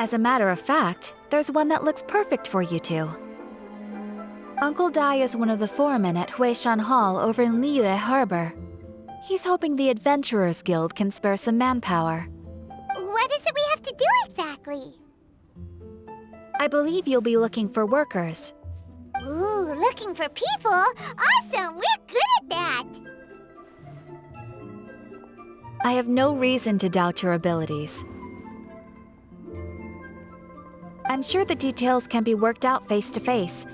As a matter of fact, there's one that looks perfect for you two. Uncle Dai is one of the foremen at Huishan Hall over in Liyue Harbor. He's hoping the Adventurers Guild can spare some manpower. What is it we have to do exactly? I believe you'll be looking for workers. Ooh, looking for people? Awesome! We're good at that! I have no reason to doubt your abilities. I'm sure the details can be worked out face to face.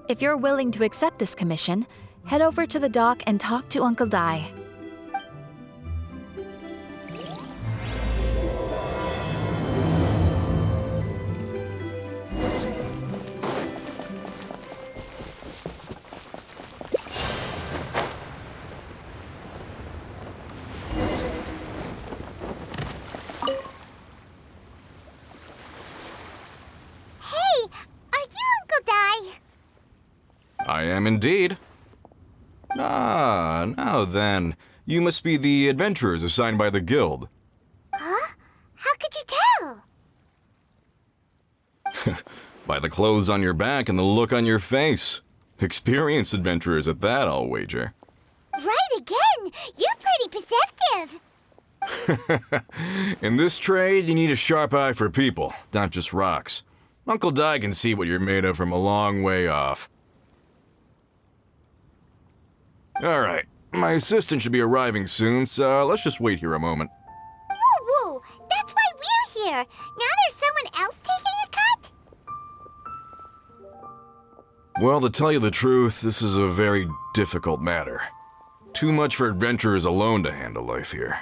If you're willing to accept this commission, head over to the dock and talk to Uncle Dai. I am indeed. Ah, now then. You must be the adventurers assigned by the guild. Huh? How could you tell? By the clothes on your back and the look on your face. Experienced adventurers at that, I'll wager. Right again! You're pretty perceptive! In this trade, you need a sharp eye for people, not just rocks. Uncle Dai can see what you're made of from a long way off. Alright, my assistant should be arriving soon, so let's just wait here a moment. Woo-woo! That's why we're here! Now there's someone else taking a cut? Well, to tell you the truth, this is a very difficult matter. Too much for adventurers alone to handle life here.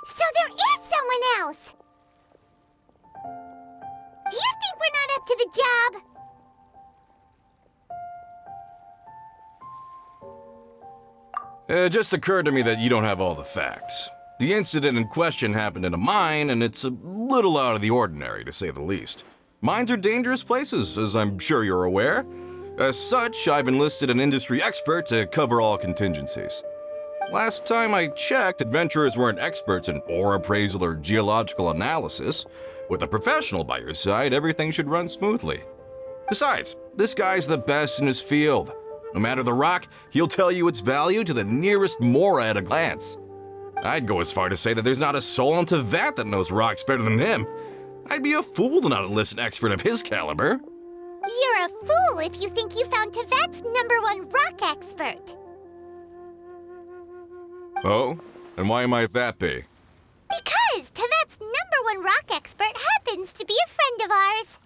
So there is someone else! Do you think we're not up to the job? It just occurred to me that you don't have all the facts. The incident in question happened in a mine, and it's a little out of the ordinary, to say the least. Mines are dangerous places, as I'm sure you're aware. As such, I've enlisted an industry expert to cover all contingencies. Last time I checked, adventurers weren't experts in ore appraisal or geological analysis. With a professional by your side, everything should run smoothly. Besides, this guy's the best in his field. No matter the rock, he'll tell you its value to the nearest mora at a glance. I'd go as far to say that there's not a soul on Teyvat that knows rocks better than him. I'd be a fool to not enlist an expert of his caliber. You're a fool if you think you found Teyvat's #1 rock expert. Oh? And why might that be? Because Teyvat's #1 rock expert happens to be a friend of ours.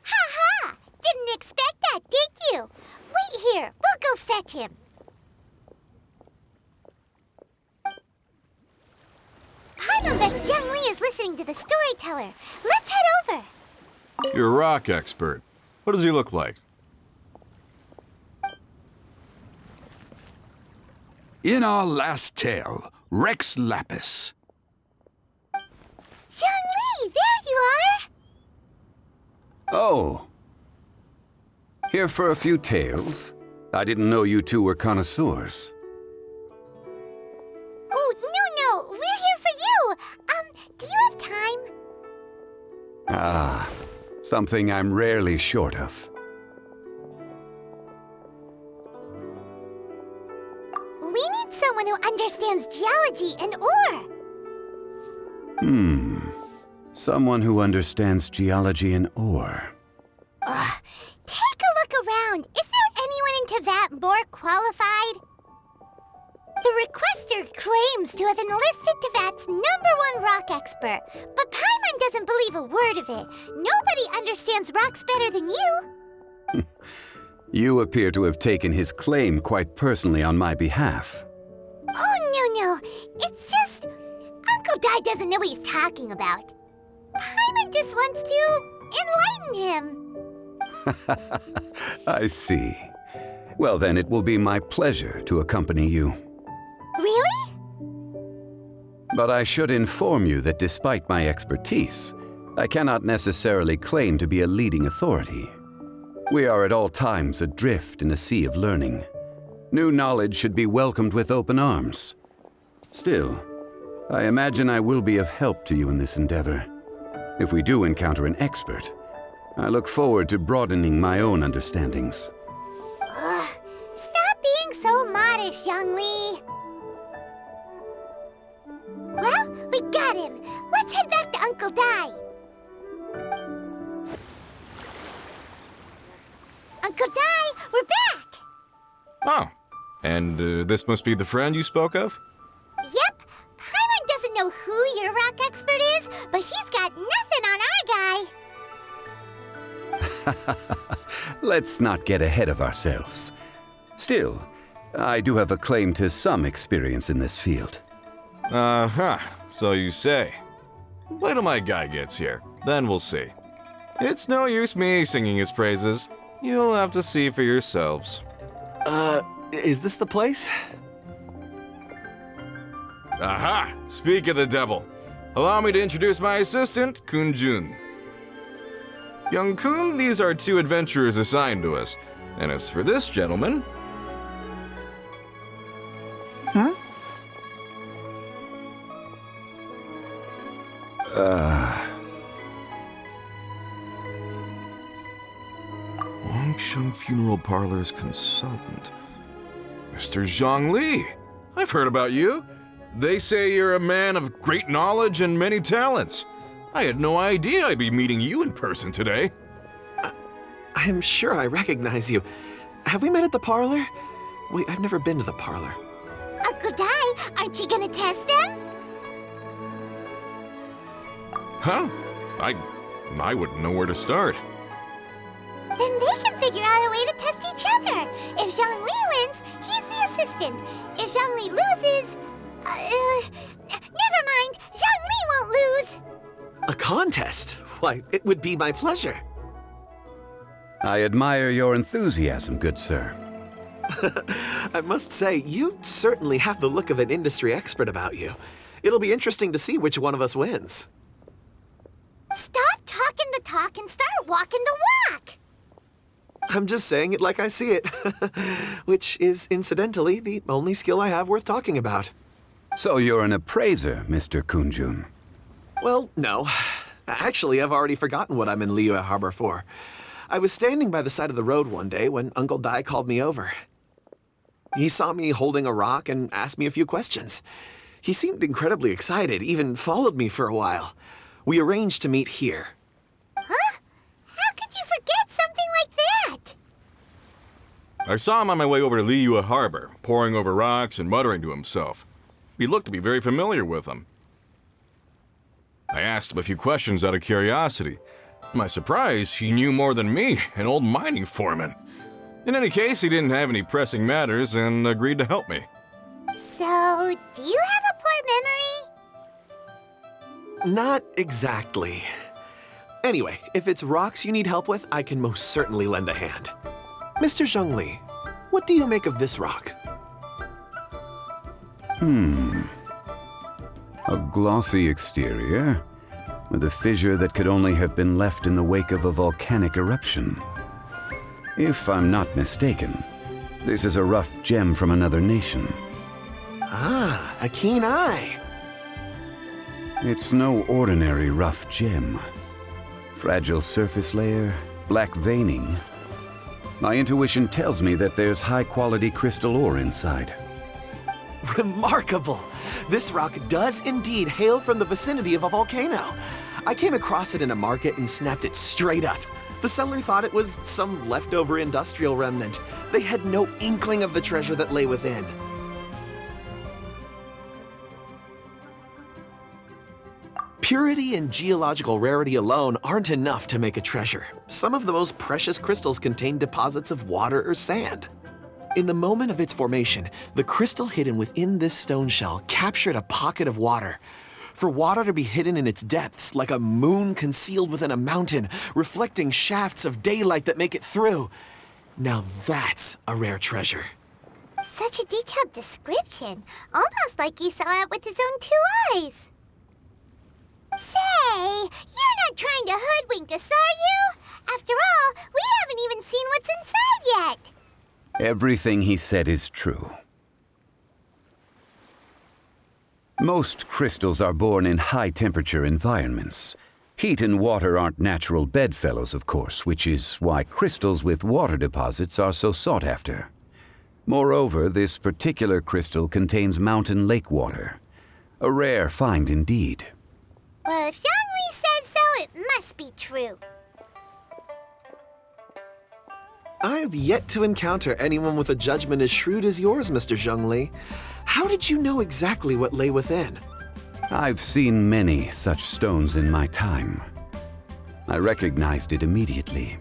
Ha-ha! Didn't expect that, did you? Wait here, we'll go fetch him. Paimon bets Zhang Li is listening to the storyteller. Let's head over. You're a rock expert. What does he look like? In our last tale, Rex Lapis. Zhang Li, there you are! Oh. Here for a few tales? I didn't know you two were connoisseurs. Oh, no, we're here for you. Do you have time? Ah, something I'm rarely short of. We need someone who understands geology and ore. Someone who understands geology and ore. Take a look around. Is there anyone in Teyvat more qualified? The requester claims to have enlisted Teyvat's #1 rock expert, but Paimon doesn't believe a word of it. Nobody understands rocks better than you. You appear to have taken his claim quite personally on my behalf. Oh, no. It's just... Uncle Dai doesn't know what he's talking about. Paimon just wants to enlighten him. I see. Well, then it will be my pleasure to accompany you. Really? But I should inform you that despite my expertise, I cannot necessarily claim to be a leading authority. We are at all times adrift in a sea of learning. New knowledge should be welcomed with open arms. Still, I imagine I will be of help to you in this endeavor. If we do encounter an expert, I look forward to broadening my own understandings. Ugh, stop being so modest, Zhongli. Well, we got him. Let's head back to Uncle Dai. Uncle Dai, we're back! Oh, and this must be the friend you spoke of? Yep. Paimon doesn't know who your rock expert is, but he's got nothing on our guy. Let's not get ahead of ourselves. Still, I do have a claim to some experience in this field. Uh-huh, so you say. Wait till my guy gets here, then we'll see. It's no use me singing his praises. You'll have to see for yourselves. Is this the place? Aha! Speak of the devil. Allow me to introduce my assistant, Kun Jun. Young Kun, these are 2 adventurers assigned to us. And as for this gentleman... Huh? Wangsheng Funeral Parlor's consultant. Mr. Zhongli. I've heard about you. They say you're a man of great knowledge and many talents. I had no idea I'd be meeting you in person today. I'm sure I recognize you. Have we met at the parlor? Wait, I've never been to the parlor. Uncle Dai, aren't you gonna test them? Huh? I wouldn't know where to start. Then they can figure out a way to test each other. If Zhongli wins, he's the assistant. If Zhongli loses... never mind, Zhongli won't lose. A contest? Why, it would be my pleasure. I admire your enthusiasm, good sir. I must say, you certainly have the look of an industry expert about you. It'll be interesting to see which one of us wins. Stop talking the talk and start walking the walk. I'm just saying it like I see it, which is, incidentally, the only skill I have worth talking about. So you're an appraiser, Mr. Kun Jun. Well, no. Actually, I've already forgotten what I'm in Liyue Harbor for. I was standing by the side of the road one day when Uncle Dai called me over. He saw me holding a rock and asked me a few questions. He seemed incredibly excited, even followed me for a while. We arranged to meet here. Huh? How could you forget something like that? I saw him on my way over to Liyue Harbor, poring over rocks and muttering to himself. He looked to be very familiar with them. I asked him a few questions out of curiosity. To my surprise, he knew more than me, an old mining foreman. In any case, he didn't have any pressing matters and agreed to help me. So, do you have a poor memory? Not exactly. Anyway, if it's rocks you need help with, I can most certainly lend a hand. Mr. Zhongli, what do you make of this rock? A glossy exterior, with a fissure that could only have been left in the wake of a volcanic eruption. If I'm not mistaken, this is a rough gem from another nation. Ah, a keen eye. It's no ordinary rough gem. Fragile surface layer, black veining. My intuition tells me that there's high-quality crystal ore inside. Remarkable! This rock does indeed hail from the vicinity of a volcano. I came across it in a market and snapped it straight up. The seller thought it was some leftover industrial remnant. They had no inkling of the treasure that lay within. Purity and geological rarity alone aren't enough to make a treasure. Some of the most precious crystals contain deposits of water or sand. In the moment of its formation, the crystal hidden within this stone shell captured a pocket of water. For water to be hidden in its depths, like a moon concealed within a mountain, reflecting shafts of daylight that make it through. Now that's a rare treasure. Such a detailed description, almost like he saw it with his own 2 eyes. Say, you're not trying to hoodwink us, are you? After all, we haven't even seen what's inside yet. Everything he said is true. Most crystals are born in high-temperature environments. Heat and water aren't natural bedfellows, of course, which is why crystals with water deposits are so sought after. Moreover, this particular crystal contains mountain lake water. A rare find indeed. Well, if Zhongli says so, it must be true. I've yet to encounter anyone with a judgment as shrewd as yours, Mr. Zhongli. How did you know exactly what lay within? I've seen many such stones in my time. I recognized it immediately.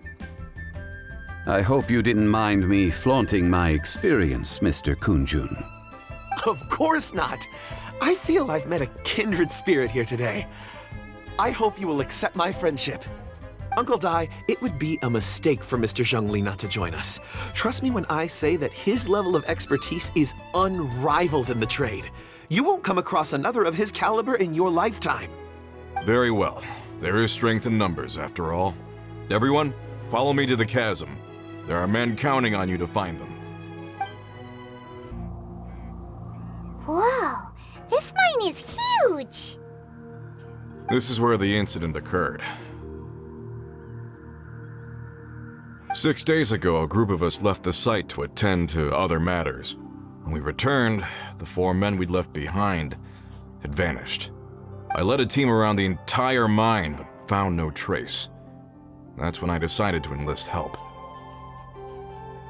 I hope you didn't mind me flaunting my experience, Mr. Kunjun. Of course not. I feel I've met a kindred spirit here today. I hope you will accept my friendship. Uncle Dai, it would be a mistake for Mr. Zhongli not to join us. Trust me when I say that his level of expertise is unrivaled in the trade. You won't come across another of his caliber in your lifetime. Very well. There is strength in numbers, after all. Everyone, follow me to the chasm. There are men counting on you to find them. Whoa, this mine is huge! This is where the incident occurred. 6 days ago, a group of us left the site to attend to other matters. When we returned, the 4 men we'd left behind had vanished. I led a team around the entire mine, but found no trace. That's when I decided to enlist help.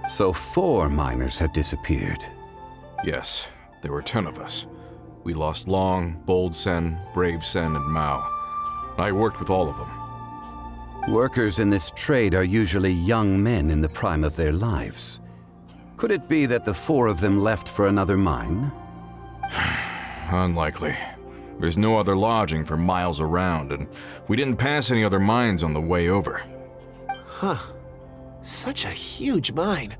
So 4 miners had disappeared. Yes, there were 10 of us. We lost Long, Bold Sen, Brave Sen, and Mao. I worked with all of them. Workers in this trade are usually young men in the prime of their lives. Could it be that the 4 of them left for another mine? Unlikely. There's no other lodging for miles around, and we didn't pass any other mines on the way over. Huh. Such a huge mine.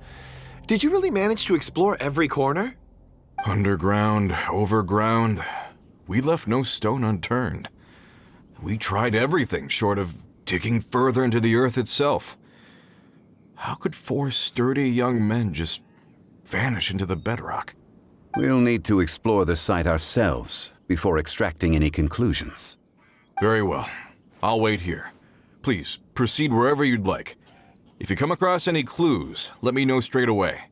Did you really manage to explore every corner? Underground, overground, we left no stone unturned. We tried everything short of digging further into the earth itself. How could 4 sturdy young men just vanish into the bedrock? We'll need to explore the site ourselves before extracting any conclusions. Very well. I'll wait here. Please, proceed wherever you'd like. If you come across any clues, let me know straight away.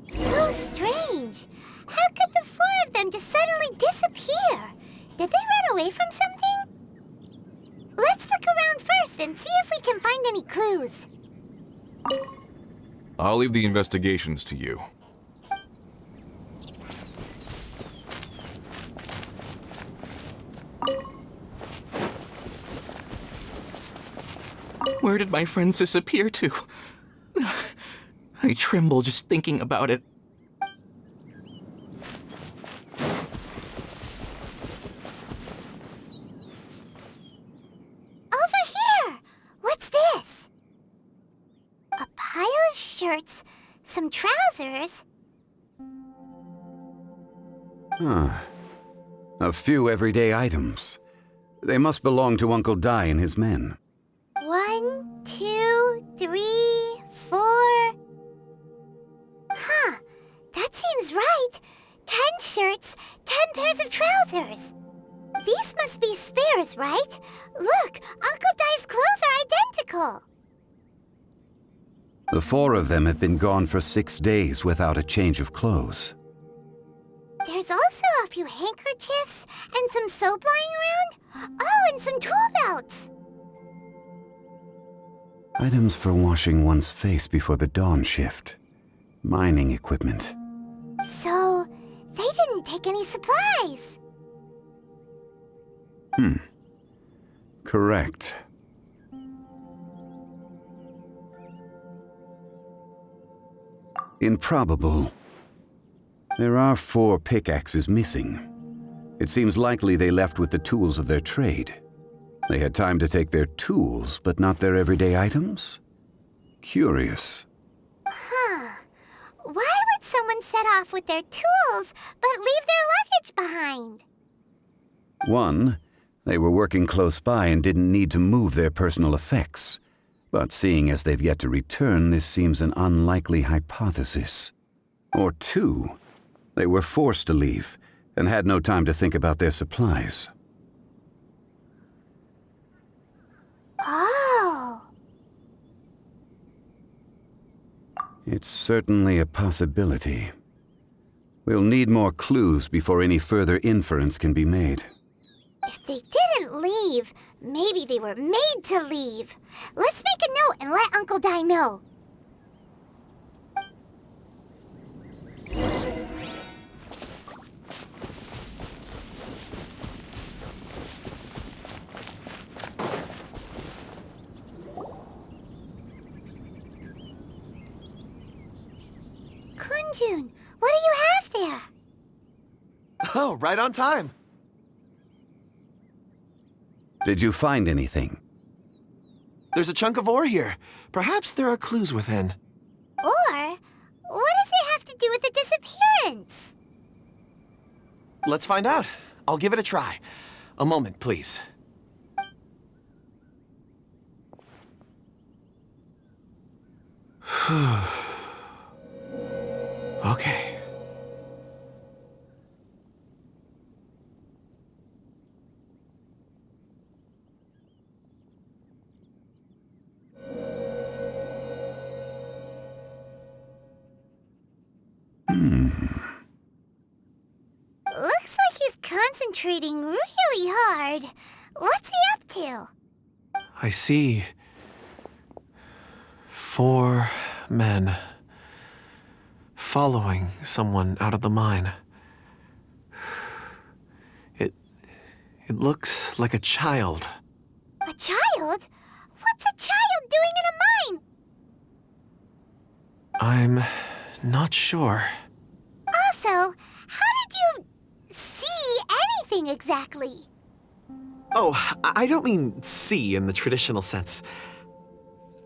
So strange. How could the 4 of them just suddenly disappear? Did they run away from something? Let's look around first and see if we can find any clues. I'll leave the investigations to you. Where did my friends disappear to? I tremble just thinking about it. Over here! What's this? A pile of shirts, some trousers. A few everyday items. They must belong to Uncle Dai and his men. 1, 2, 3, 4. Huh, that seems right. 10 shirts, 10 pairs of trousers. These must be spares, right? Look, Uncle Dai's clothes are identical. The 4 of them have been gone for 6 days without a change of clothes. There's also a few handkerchiefs and some soap lying around. Oh, and some tool belts. Items for washing one's face before the dawn shift. Mining equipment. So, they didn't take any supplies. Correct. Improbable. There are 4 pickaxes missing. It seems likely they left with the tools of their trade. They had time to take their tools, but not their everyday items? Curious. Huh. Why would someone set off with their tools, but leave their luggage behind? 1, they were working close by and didn't need to move their personal effects. But seeing as they've yet to return, this seems an unlikely hypothesis. Or two, they were forced to leave and had no time to think about their supplies. Oh. It's certainly a possibility. We'll need more clues before any further inference can be made. If they didn't leave, maybe they were made to leave. Let's make a note and let Uncle Dai know. Kunjun, what do you have there? Oh, right on time. Did you find anything? There's a chunk of ore here. Perhaps there are clues within. Or, what does it have to do with the disappearance? Let's find out. I'll give it a try. A moment, please. Okay. Looks like he's concentrating really hard. What's he up to? I see 4 men following someone out of the mine. It looks like a child. A child? What's a child doing in a mine? I'm not sure. Also, how did you see anything exactly? Oh, I don't mean see in the traditional sense.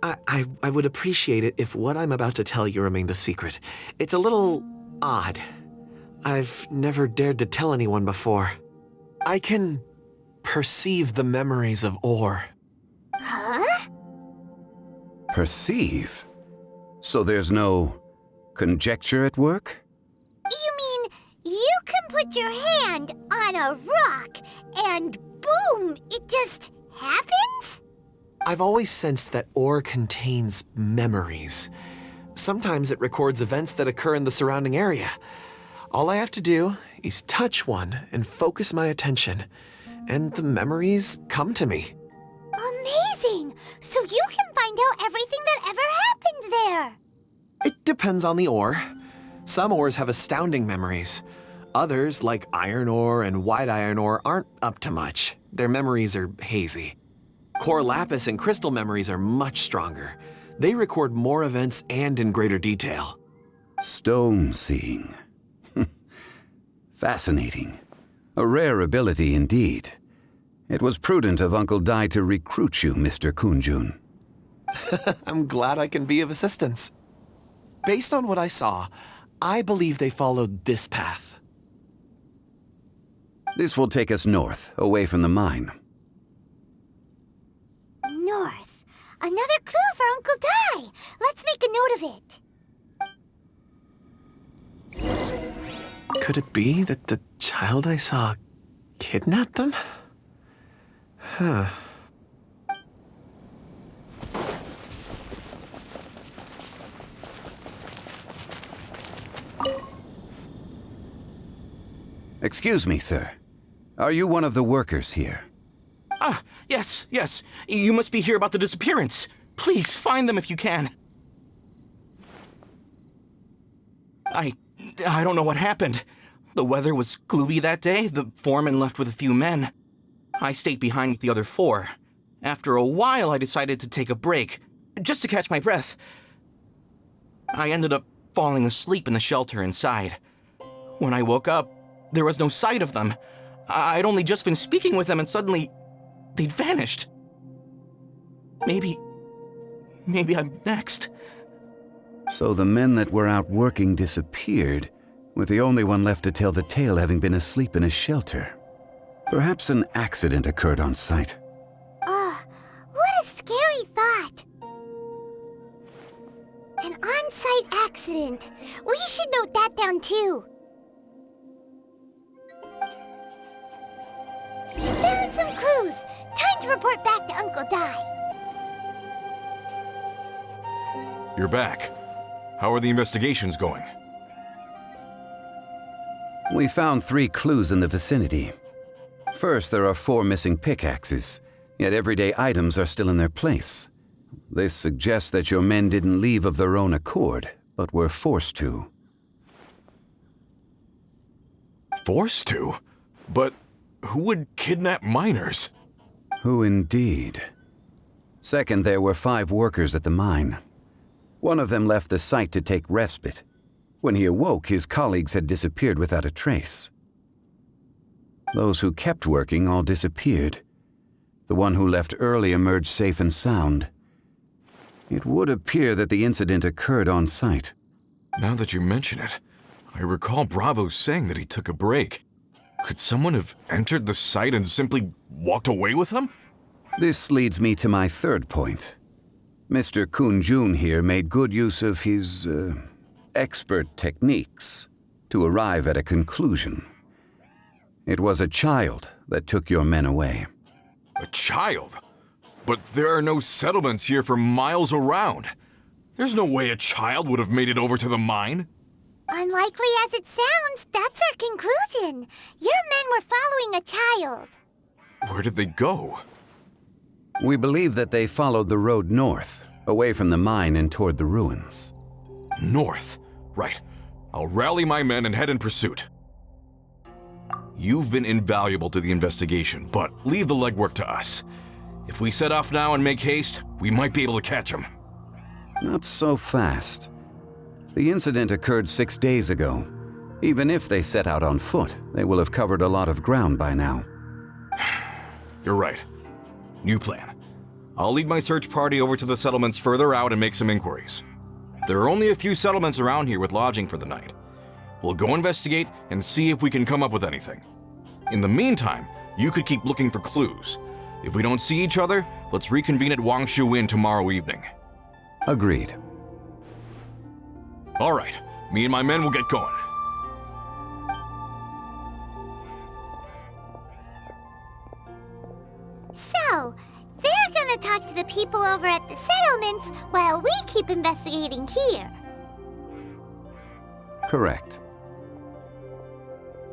I would appreciate it if what I'm about to tell you remained a secret. It's a little odd. I've never dared to tell anyone before. I can perceive the memories of ore. Huh? Perceive? So there's no conjecture at work? You mean you can put your hand on a rock and boom, it just happens? I've always sensed that ore contains memories. Sometimes it records events that occur in the surrounding area. All I have to do is touch one and focus my attention, and the memories come to me. Amazing! So you can find out everything that ever happened there. It depends on the ore. Some ores have astounding memories. Others, like iron ore and white iron ore, aren't up to much. Their memories are hazy. Core lapis and crystal memories are much stronger. They record more events and in greater detail. Stone seeing. Fascinating. A rare ability indeed. It was prudent of Uncle Dai to recruit you, Mr. Kunjun. I'm glad I can be of assistance. Based on what I saw, I believe they followed this path. This will take us north, away from the mine. North. Another clue for Uncle Dai. Let's make a note of it. Could it be that the child I saw kidnapped them? Huh. Excuse me, sir. Are you one of the workers here? Ah, yes. You must be here about the disappearance. Please, find them if you can. I don't know what happened. The weather was gloomy that day. The foreman left with a few men. I stayed behind with the other 4. After a while, I decided to take a break, just to catch my breath. I ended up falling asleep in the shelter inside. When I woke up, there was no sight of them. I'd only just been speaking with them and suddenly they'd vanished. Maybe I'm next. So the men that were out working disappeared, with the only one left to tell the tale having been asleep in a shelter. Perhaps an accident occurred on site. What a scary thought. on-site accident. We should note that down too. We found some clues. Time to report back to Uncle Dai. You're back. How are the investigations going? We found 3 clues in the vicinity. First, there are 4 missing pickaxes, yet everyday items are still in their place. This suggests that your men didn't leave of their own accord, but were forced to. Forced to? But who would kidnap miners? Who indeed? Second, there were 5 workers at the mine. One of them left the site to take respite. When he awoke, his colleagues had disappeared without a trace. Those who kept working all disappeared. The one who left early emerged safe and sound. It would appear that the incident occurred on site. Now that you mention it, I recall Bravo saying that he took a break. Could someone have entered the site and simply walked away with him? This leads me to my third point. Mr. Kun-jun here made good use of his, expert techniques to arrive at a conclusion. It was a child that took your men away. A child? But there are no settlements here for miles around. There's no way a child would have made it over to the mine. Unlikely as it sounds, that's our conclusion. Your men were following a child. Where did they go? We believe that they followed the road north, away from the mine and toward the ruins. North? Right. I'll rally my men and head in pursuit. You've been invaluable to the investigation, but leave the legwork to us. If we set off now and make haste, we might be able to catch him. Not so fast. The incident occurred 6 days ago. Even if they set out on foot, they will have covered a lot of ground by now. You're right. New plan. I'll lead my search party over to the settlements further out and make some inquiries. There are only a few settlements around here with lodging for the night. We'll go investigate and see if we can come up with anything. In the meantime, you could keep looking for clues. If we don't see each other, let's reconvene at Wangshu Inn tomorrow evening. Agreed. All right, me and my men will get going. So, they're gonna talk to the people over at the settlements while we keep investigating here. Correct.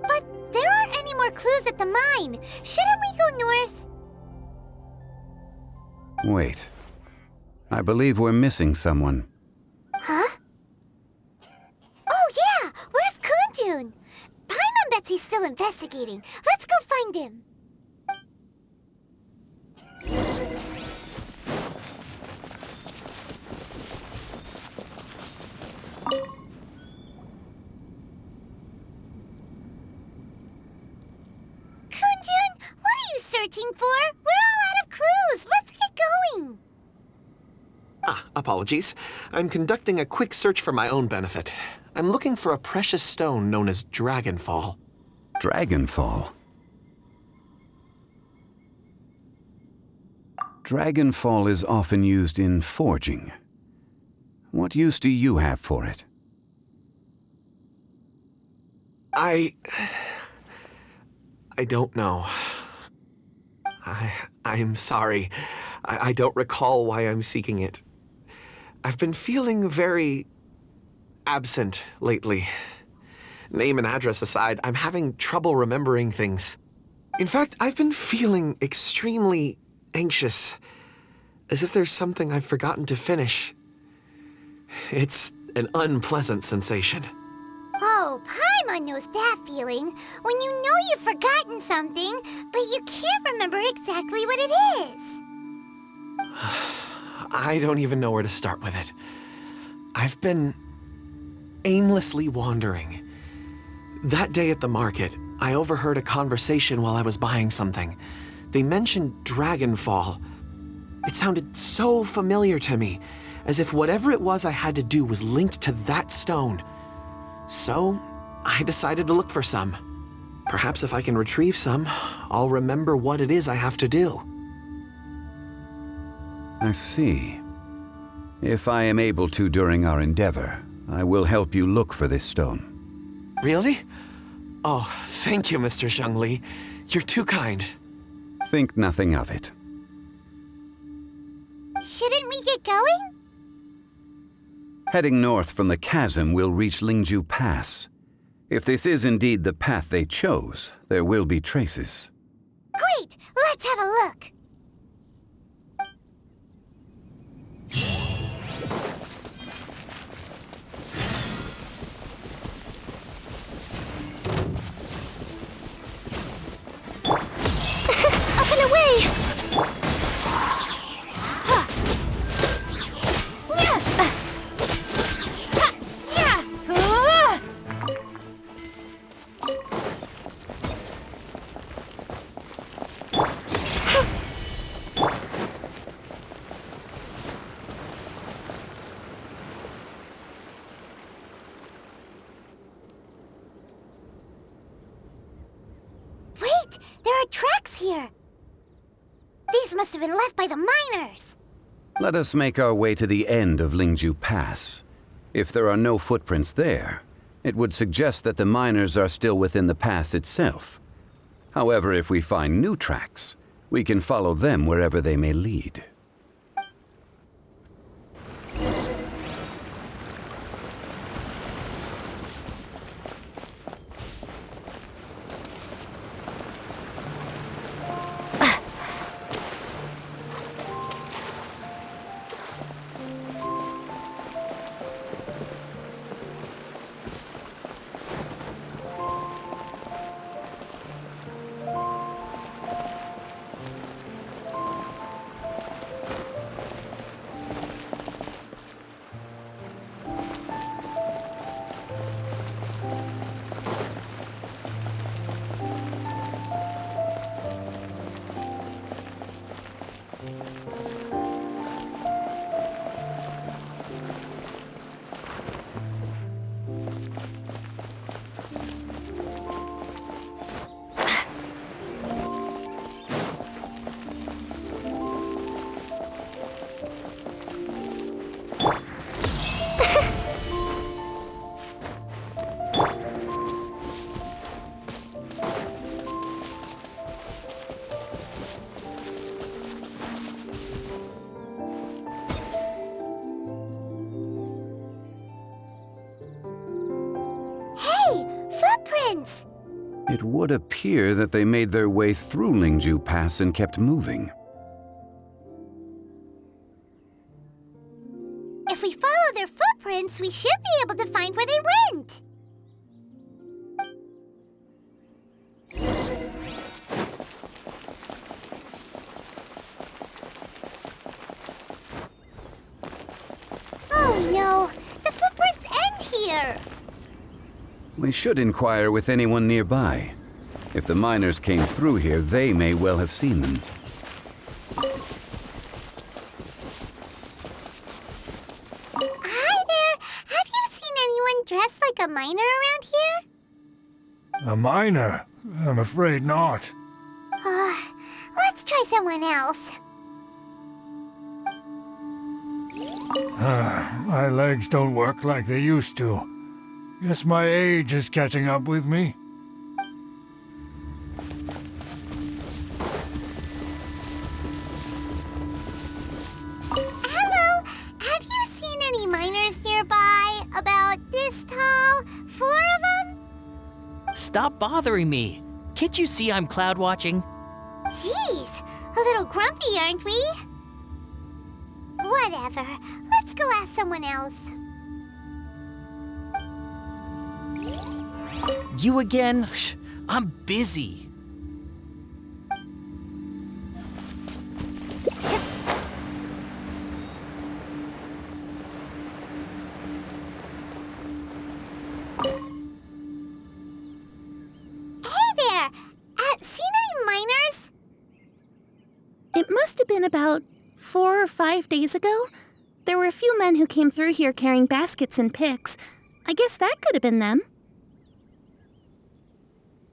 But there aren't any more clues at the mine. Shouldn't we go north? Wait. I believe we're missing someone. Huh? Oh yeah! Where's Kun-jun? Paimon bets he's still investigating. Let's go find him. Kun-jun, what are you searching for? We're all out of clues. Let's get going. Apologies. I'm conducting a quick search for my own benefit. I'm looking for a precious stone known as Dragonfall. Dragonfall? Dragonfall is often used in forging. What use do you have for it? I don't know. I'm sorry. I don't recall why I'm seeking it. I've been feeling very absent lately. Name and address aside, I'm having trouble remembering things. In fact, I've been feeling extremely anxious, as if there's something I've forgotten to finish. It's an unpleasant sensation. Oh, Paimon knows that feeling. When you know you've forgotten something, but you can't remember exactly what it is. I don't even know where to start with it. I've been aimlessly wandering. That day at the market, I overheard a conversation while I was buying something. They mentioned Dragonfall. It sounded so familiar to me, as if whatever it was I had to do was linked to that stone. So, I decided to look for some. Perhaps if I can retrieve some, I'll remember what it is I have to do. I see. If I am able to during our endeavor, I will help you look for this stone. Really? Oh, thank you, Mr. Zhongli. You're too kind. Think nothing of it. Shouldn't we get going? Heading north from the chasm, we'll reach Lingju Pass. If this is indeed the path they chose, there will be traces. Great! Let's have a look! Up and away! Wait! There are tracks here! These must have been left by the miners! Let us make our way to the end of Lingju Pass. If there are no footprints there, it would suggest that the miners are still within the pass itself. However, if we find new tracks, we can follow them wherever they may lead. Footprints! It would appear that they made their way through Lingju Pass and kept moving. If we follow their footprints, we should be able to find where they went! Oh no! The footprints end here! We should inquire with anyone nearby. If the miners came through here, they may well have seen them. Hi there! Have you seen anyone dressed like a miner around here? A miner? I'm afraid not. Let's try someone else. My legs don't work like they used to. Guess my age is catching up with me. Hello! Have you seen any miners nearby? About this tall? 4 of them? Stop bothering me. Can't you see I'm cloud watching? Jeez! A little grumpy, aren't we? Whatever. Let's go ask someone else. You again? Shh, I'm busy. Hey there! Seen any miners? It must have been about 4 or 5 days ago. There were a few men who came through here carrying baskets and picks. I guess that could have been them.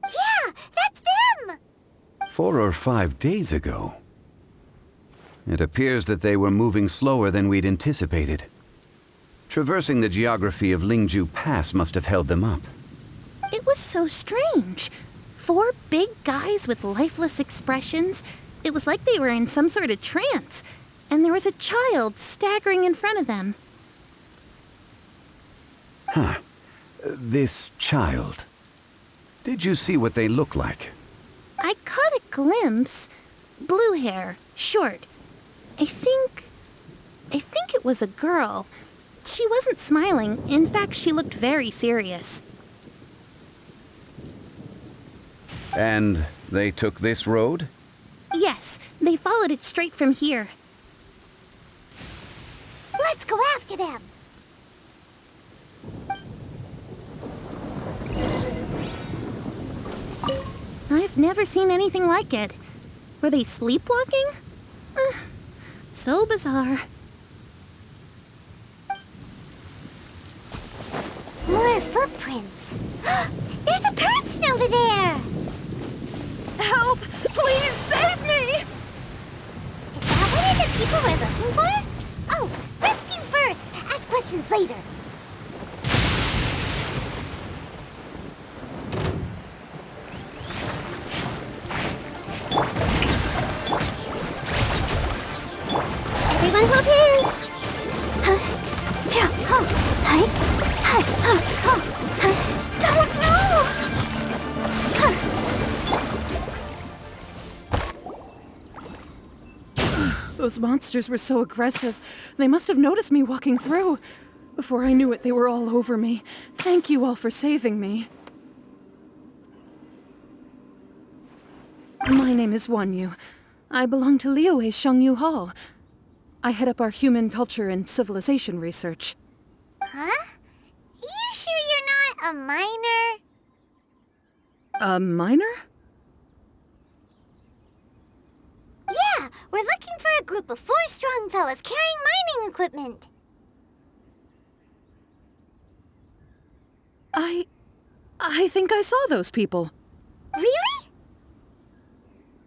Yeah, that's them! 4 or 5 days ago. It appears that they were moving slower than we'd anticipated. Traversing the geography of Lingju Pass must have held them up. It was so strange. 4 big guys with lifeless expressions. It was like they were in some sort of trance. And there was a child staggering in front of them. Huh. This child. Did you see what they look like? I caught a glimpse. Blue hair, short. I think it was a girl. She wasn't smiling. In fact, she looked very serious. And they took this road? Yes, they followed it straight from here. Let's go after them. I've never seen anything like it. Were they sleepwalking? So bizarre. More footprints. There's a person over there. Help! Please save me! Is that one of the people we're looking for? Oh, rescue first. Ask questions later. Everyone hold hands. Those monsters were so aggressive. They must have noticed me walking through. Before I knew it, they were all over me. Thank you all for saving me. My name is Wanyu. I belong to Liyue Shengyu Hall. I head up our human culture and civilization research. Huh? You sure you're not a miner? A miner? Yeah, we're looking for a group of 4 strong fellas carrying mining equipment. I think I saw those people. Really?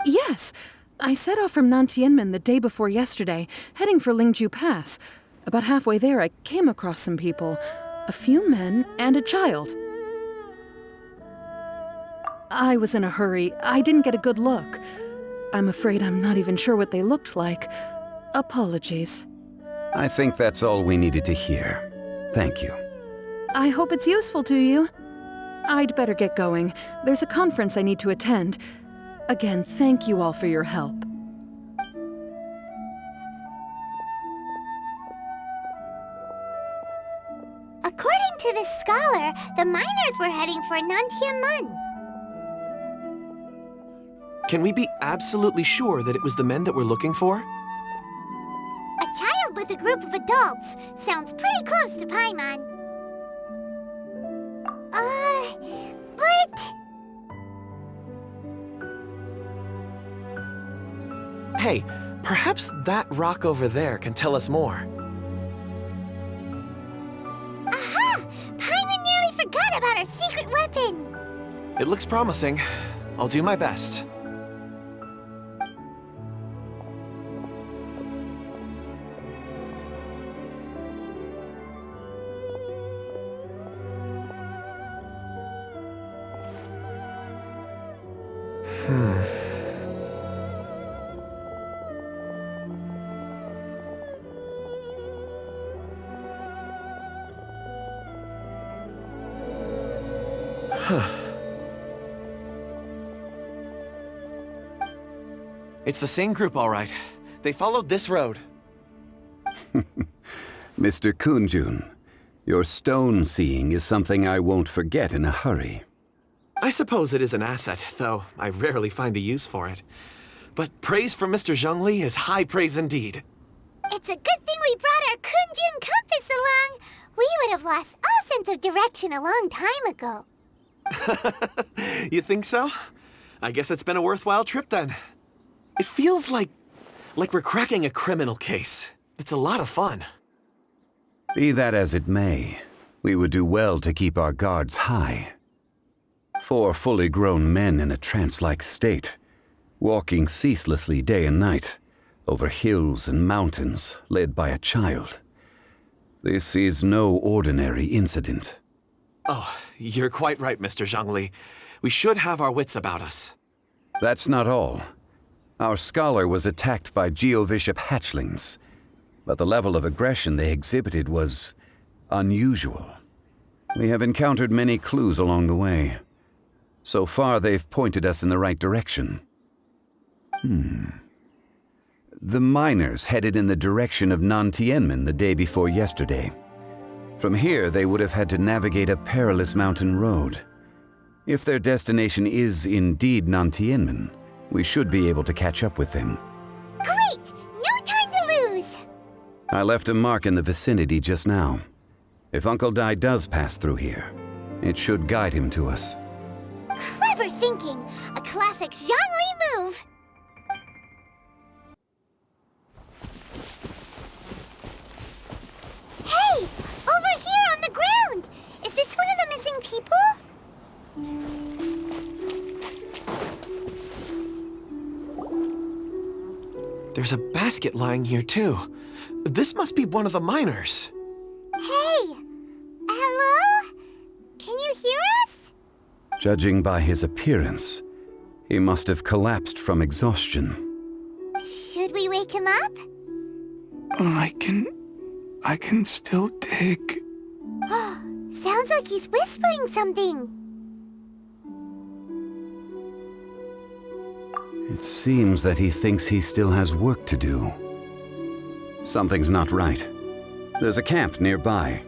Yes. I set off from Nantianmen the day before yesterday, heading for Lingju Pass. About halfway there, I came across some people. A few men and a child. I was in a hurry. I didn't get a good look. I'm afraid I'm not even sure what they looked like. Apologies. I think that's all we needed to hear. Thank you. I hope it's useful to you. I'd better get going. There's a conference I need to attend. Again, thank you all for your help. According to this scholar, the miners were heading for Nantianmen. Can we be absolutely sure that it was the men that we're looking for? A child with a group of adults sounds pretty close to Paimon. But... Hey, perhaps that rock over there can tell us more. Aha! Paimon nearly forgot about our secret weapon! It looks promising. I'll do my best. It's the same group, all right. They followed this road. Mr. Kunjun, your stone seeing is something I won't forget in a hurry. I suppose it is an asset, though I rarely find a use for it. But praise from Mr. Zhongli is high praise indeed. It's a good thing we brought our Kunjun compass along. We would have lost all sense of direction a long time ago. You think so? I guess it's been a worthwhile trip then. It feels like we're cracking a criminal case. It's a lot of fun. Be that as it may, we would do well to keep our guards high. 4 fully grown men in a trance-like state, walking ceaselessly day and night, over hills and mountains, led by a child. This is no ordinary incident. Oh, you're quite right, Mr. Zhongli. We should have our wits about us. That's not all. Our scholar was attacked by Geovishap hatchlings, but the level of aggression they exhibited was unusual. We have encountered many clues along the way. So far, they've pointed us in the right direction. The miners headed in the direction of Nantianmen the day before yesterday. From here, they would have had to navigate a perilous mountain road. If their destination is indeed Nantianmen, we should be able to catch up with them. Great! No time to lose! I left a mark in the vicinity just now. If Uncle Dai does pass through here, it should guide him to us. Clever thinking! A classic Zhongli move! Hey! Over here on the ground! Is this one of the missing people? There's a basket lying here, too. This must be one of the miners. Hey! Hello? Can you hear us? Judging by his appearance, he must have collapsed from exhaustion. Should we wake him up? I can still dig. Sounds like he's whispering something. It seems that he thinks he still has work to do. Something's not right. There's a camp nearby.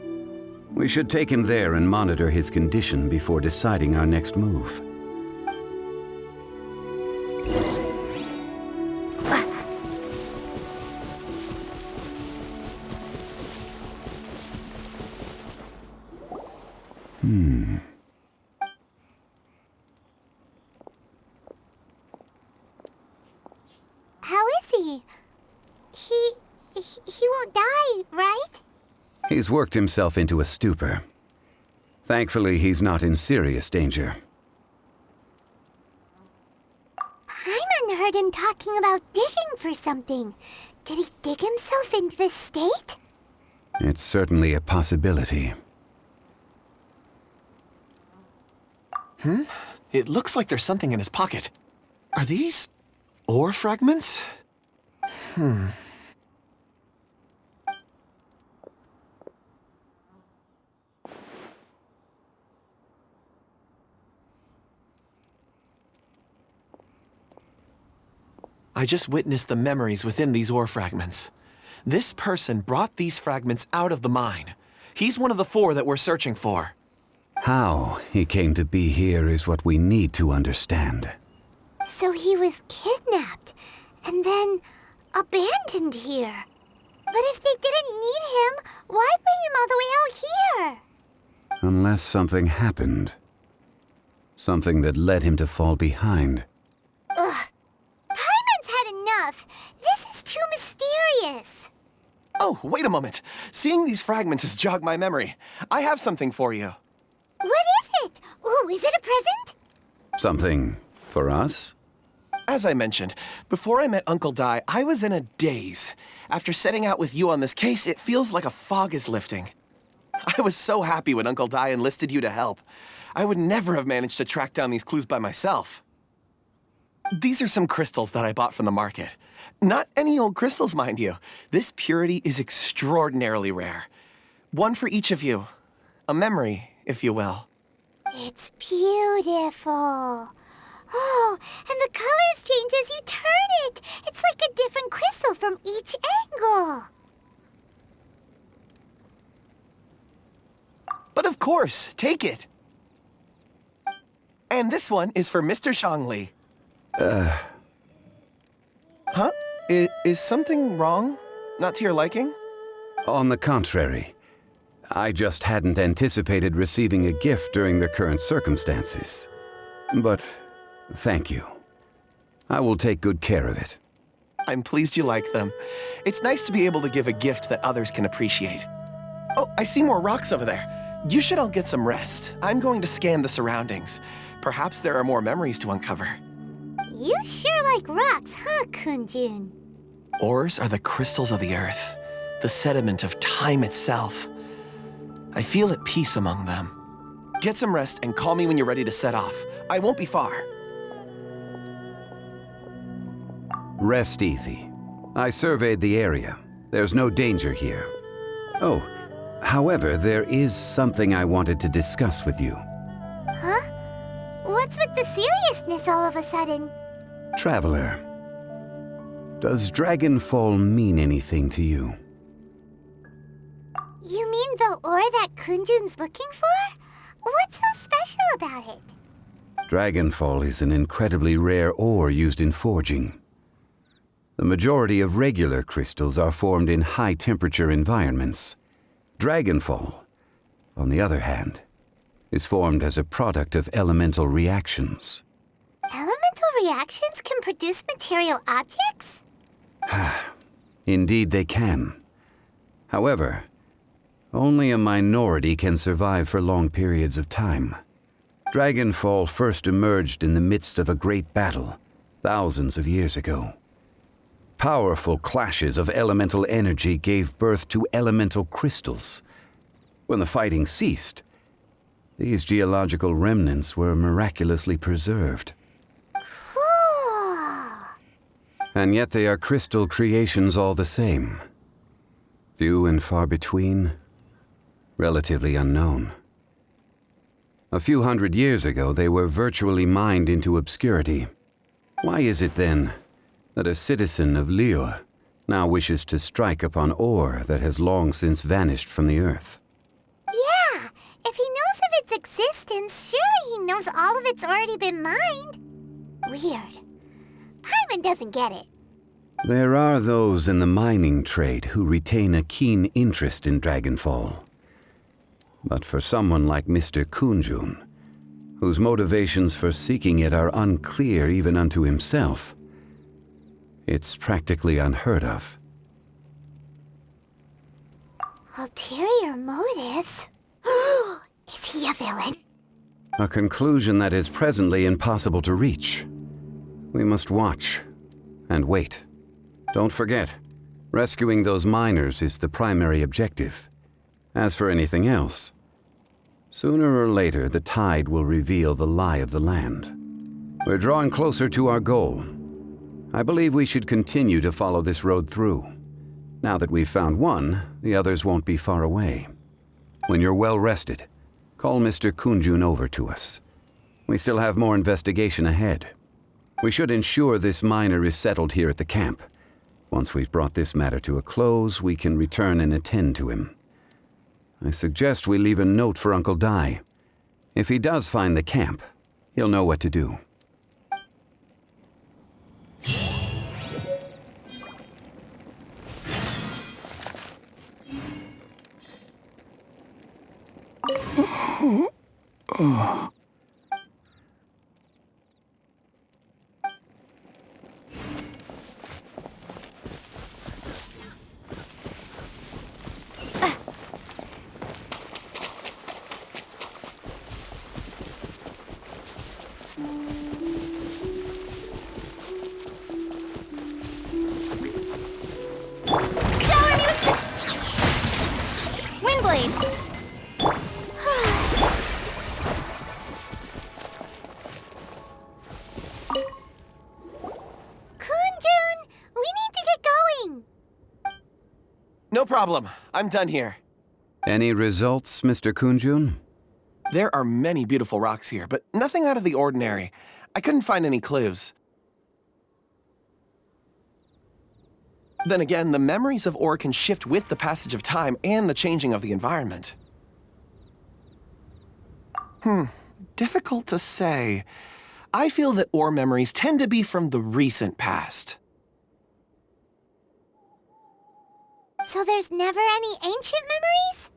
We should take him there and monitor his condition before deciding our next move. How is he? He won't die, right? He's worked himself into a stupor. Thankfully, he's not in serious danger. Paimon heard him talking about digging for something. Did he dig himself into this state? It's certainly a possibility. It looks like there's something in his pocket. Are these ore fragments? I just witnessed the memories within these ore fragments. This person brought these fragments out of the mine. He's one of the 4 that we're searching for. How he came to be here is what we need to understand. So he was kidnapped and then abandoned here. But if they didn't need him, why bring him all the way out here? Unless something happened. Something that led him to fall behind. Ugh. Paimon's had enough. This is too mysterious. Oh, wait a moment. Seeing these fragments has jogged my memory. I have something for you. What is it? Ooh, is it a present? Something for us? As I mentioned, before I met Uncle Dai, I was in a daze. After setting out with you on this case, it feels like a fog is lifting. I was so happy when Uncle Dai enlisted you to help. I would never have managed to track down these clues by myself. These are some crystals that I bought from the market. Not any old crystals, mind you. This purity is extraordinarily rare. One for each of you. A memory, if you will. It's beautiful. Oh, and the colors change as you turn it. It's like a different crystal from each angle. But of course, take it. And this one is for Mr. Zhongli. Huh? Is something wrong? Not to your liking? On the contrary. I just hadn't anticipated receiving a gift during the current circumstances. But thank you. I will take good care of it. I'm pleased you like them. It's nice to be able to give a gift that others can appreciate. Oh, I see more rocks over there. You should all get some rest. I'm going to scan the surroundings. Perhaps there are more memories to uncover. You sure like rocks, huh, Kunjun? Ores are the crystals of the earth, the sediment of time itself. I feel at peace among them. Get some rest and call me when you're ready to set off. I won't be far. Rest easy. I surveyed the area. There's no danger here. Oh, however, there is something I wanted to discuss with you. Huh? What's with the seriousness all of a sudden? Traveler, does Dragonfall mean anything to you? You mean the ore that Kunjun's looking for? What's so special about it? Dragonfall is an incredibly rare ore used in forging. The majority of regular crystals are formed in high-temperature environments. Dragonfall, on the other hand, is formed as a product of elemental reactions. Elemental reactions can produce material objects? Indeed they can. However, only a minority can survive for long periods of time. Dragonfall first emerged in the midst of a great battle, thousands of years ago. Powerful clashes of elemental energy gave birth to elemental crystals. When the fighting ceased, these geological remnants were miraculously preserved. Cool. And yet they are crystal creations all the same. Few and far between, relatively unknown. A few hundred years ago, they were virtually mined into obscurity. Why is it then that a citizen of Liyue now wishes to strike upon ore that has long since vanished from the earth? Yeah, if he knows of its existence, surely he knows all of it's already been mined. Weird. Paimon doesn't get it. There are those in the mining trade who retain a keen interest in Dragonfall. But for someone like Mr. Kunjun, whose motivations for seeking it are unclear even unto himself, it's practically unheard of. Ulterior motives? Is he a villain? A conclusion that is presently impossible to reach. We must watch and wait. Don't forget, rescuing those miners is the primary objective. As for anything else, sooner or later the tide will reveal the lie of the land. We're drawing closer to our goal. I believe we should continue to follow this road through. Now that we've found one, the others won't be far away. When you're well rested, call Mr. Kunjun over to us. We still have more investigation ahead. We should ensure this miner is settled here at the camp. Once we've brought this matter to a close, we can return and attend to him. I suggest we leave a note for Uncle Dai. If he does find the camp, he'll know what to do. Windblade! Kunjun, we need to get going! No problem. I'm done here. Any results, Mr. Kunjun? There are many beautiful rocks here, but nothing out of the ordinary. I couldn't find any clues. Then again, the memories of ore can shift with the passage of time and the changing of the environment. Difficult to say. I feel that ore memories tend to be from the recent past. So there's never any ancient memories?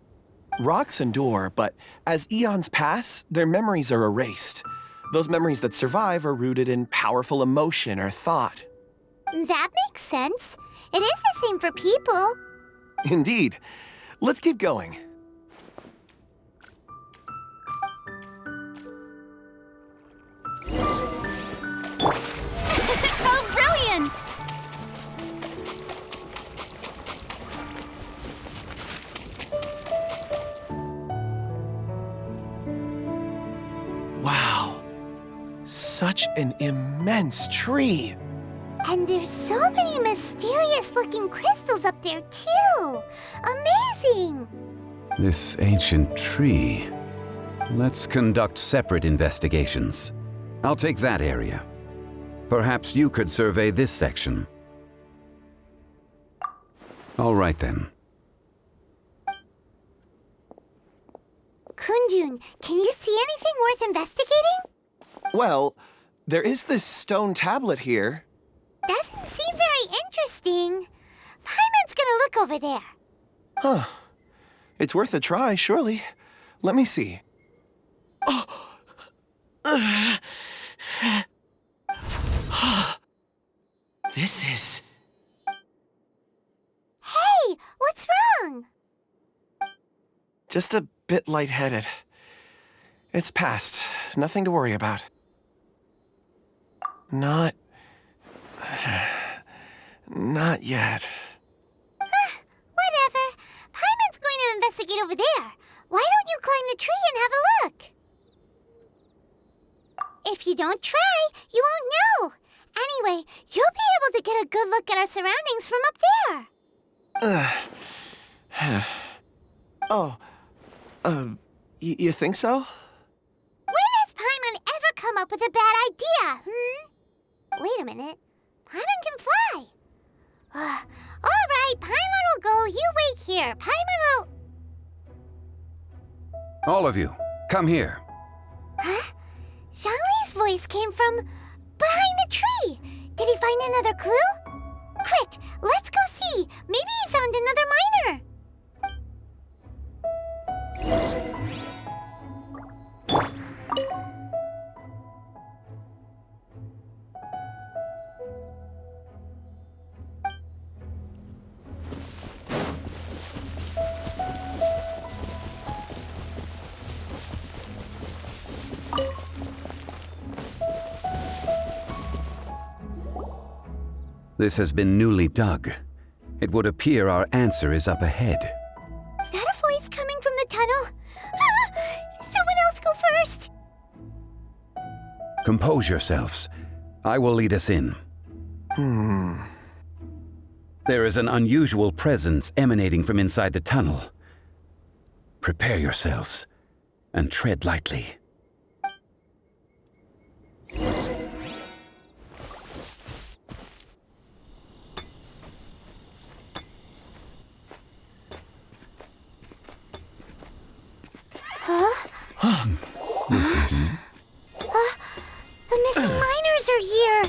Rocks endure, but as eons pass, their memories are erased. Those memories that survive are rooted in powerful emotion or thought. That makes sense. It is the same for people. Indeed. Let's keep going. Oh, brilliant! Such an immense tree. And there's so many mysterious-looking crystals up there, too. Amazing! This ancient tree. Let's conduct separate investigations. I'll take that area. Perhaps you could survey this section. All right then. Kunjun, can you see anything worth investigating? Well, there is this stone tablet here. Doesn't seem very interesting. Paimon's gonna look over there. Huh. It's worth a try, surely. Let me see. This is... Hey, what's wrong? just a bit lightheaded. It's past. Nothing to worry about. Not yet. Whatever. Paimon's going to investigate over there. Why don't you climb the tree and have a look? If you don't try, you won't know. Anyway, you'll be able to get a good look at our surroundings from up there. You think so? When has Paimon ever come up with a bad idea, Wait a minute. Paimon can fly. All right, Paimon will go. You wait here. Paimon will... All of you, come here. Huh? Zhongli's voice came from behind the tree. Did he find another clue? Quick, let's go see. Maybe he found another miner. This has been newly dug. It would appear our answer is up ahead. Is that a voice coming from the tunnel? Someone else go first! Compose yourselves. I will lead us in. There is an unusual presence emanating from inside the tunnel. Prepare yourselves and tread lightly. The missing miners are here.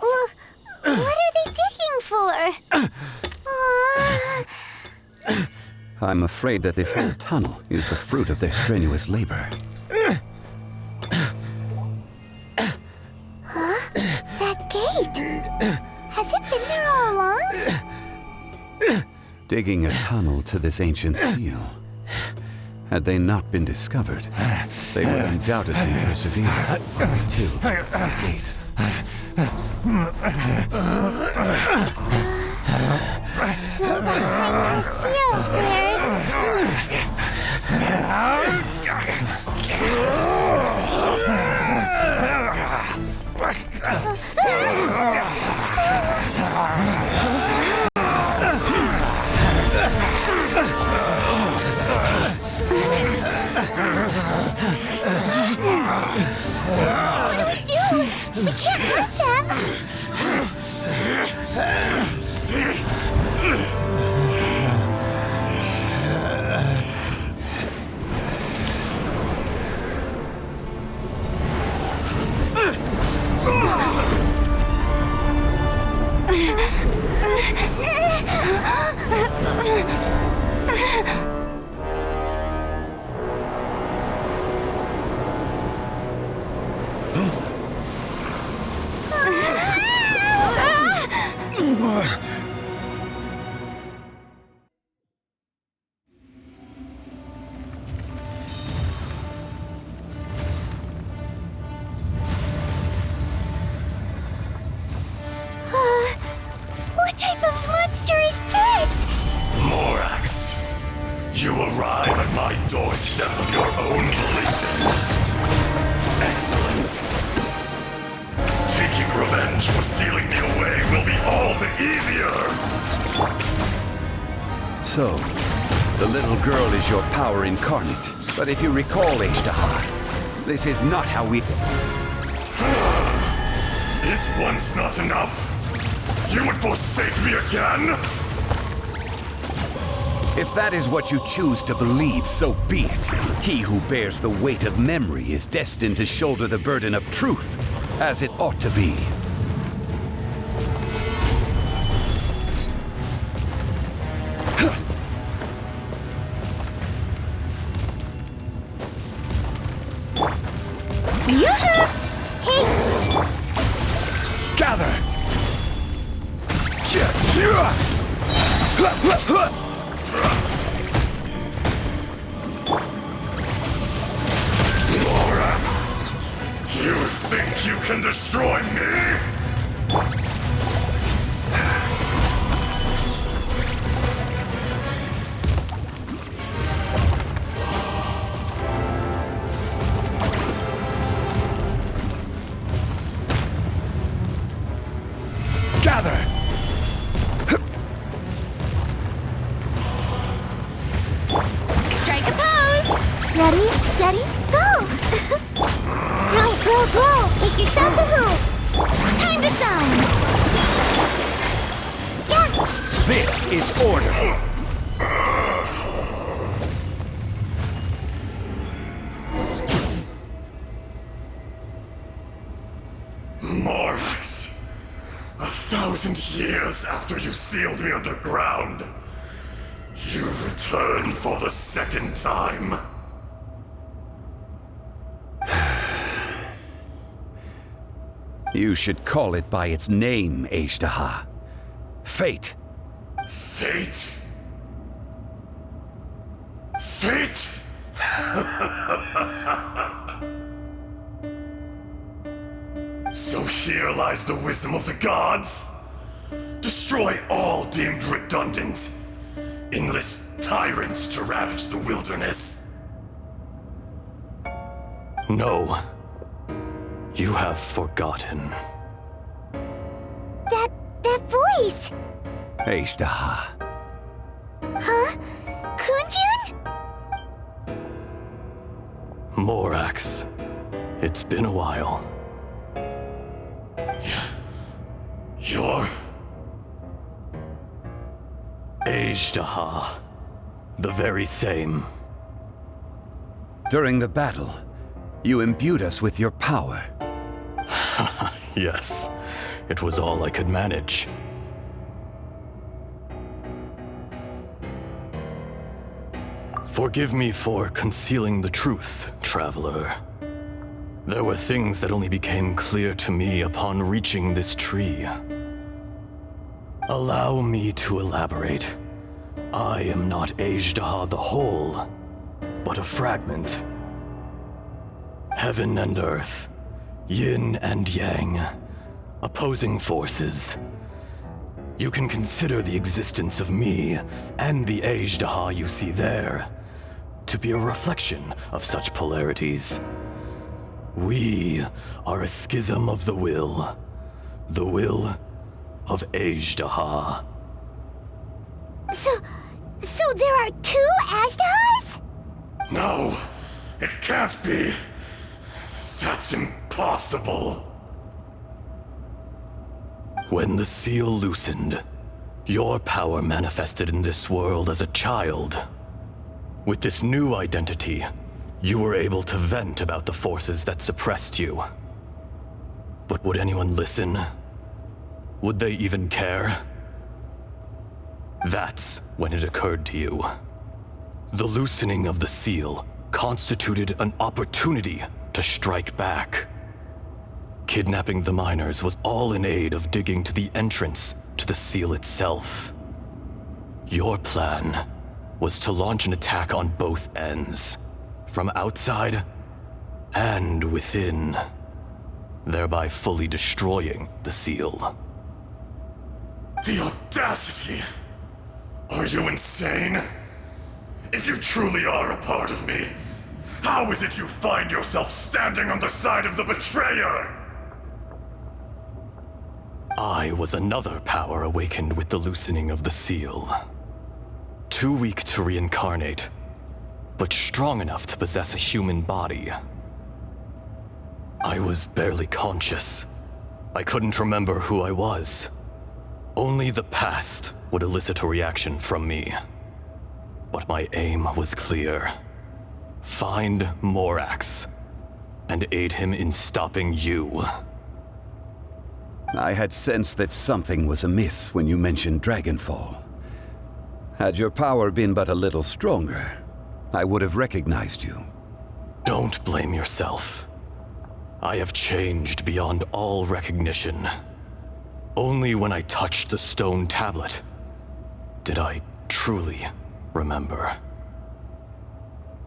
What are they digging for? I'm afraid that this whole tunnel is the fruit of their strenuous labor. That gate. Has it been there all along? Digging a tunnel to this ancient seal. Had they not been discovered, they would undoubtedly persevere until the gate. So behind the seal, What do we do? We can't hurt them. Sealing me away will be all the easier! So, the little girl is your power incarnate. But if you recall, Azhdaha, this is not how we... Is once not enough? You would forsake me again? If that is what you choose to believe, so be it. He who bears the weight of memory is destined to shoulder the burden of truth, as it ought to be. Yoo-hoo! Take! Gather! Morax! You think you can destroy me? Gather! Strike a pose! Ready, steady, go! Grow! Make yourselves a move! Time to shine! Yeah! This is order! Morax! 1,000 years after you sealed me underground, you return for the second time. You should call it by its name, Azhdaha. Fate. Fate? Fate? So here lies the wisdom of the gods. Destroy all deemed redundant. Enlist tyrants to ravage the wilderness. No. You have forgotten. That voice! Azhdaha. Huh? Kunjun? Morax. It's been a while. You're... Azhdaha. The very same. During the battle, you imbued us with your power. Yes. It was all I could manage. Forgive me for concealing the truth, Traveler. There were things that only became clear to me upon reaching this tree. Allow me to elaborate. I am not Azhdaha the whole, but a fragment. Heaven and earth, yin and yang, opposing forces. You can consider the existence of me and the Azhdaha you see there to be a reflection of such polarities. We are a schism of the will of Azhdaha. So there are two Azhdahas? No, it can't be. That's impossible. When the seal loosened, your power manifested in this world as a child. With this new identity, you were able to vent about the forces that suppressed you. But would anyone listen? Would they even care? That's when it occurred to you. The loosening of the seal constituted an opportunity to strike back. Kidnapping the miners was all in aid of digging to the entrance to the seal itself. Your plan was to launch an attack on both ends, from outside and within, thereby fully destroying the seal. The audacity! Are you insane? If you truly are a part of me, how is it you find yourself standing on the side of the betrayer? I was another power awakened with the loosening of the seal. Too weak to reincarnate, but strong enough to possess a human body. I was barely conscious. I couldn't remember who I was. Only the past would elicit a reaction from me. But my aim was clear. Find Morax and aid him in stopping you. I had sensed that something was amiss when you mentioned Dragonfall. Had your power been but a little stronger, I would have recognized you. Don't blame yourself. I have changed beyond all recognition. Only when I touched the stone tablet did I truly remember.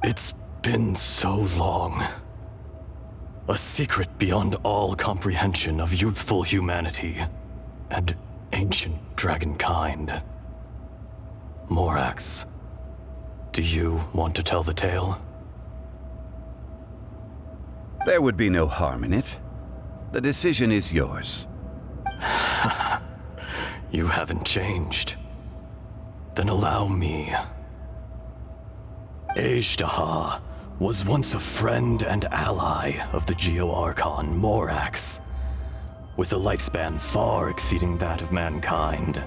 It's been so long. A secret beyond all comprehension of youthful humanity and ancient dragonkind. Morax, do you want to tell the tale? There would be no harm in it. The decision is yours. You haven't changed. Then allow me. Azhdaha was once a friend and ally of the Geo-Archon Morax, with a lifespan far exceeding that of mankind.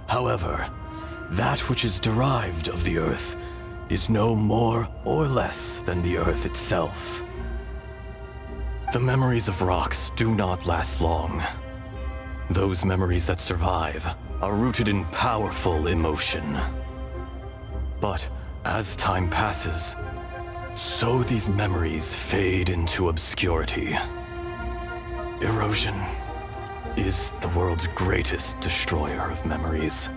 However, that which is derived of the Earth is no more or less than the Earth itself. The memories of rocks do not last long. Those memories that survive are rooted in powerful emotion. But as time passes, so these memories fade into obscurity. Erosion is the world's greatest destroyer of memories.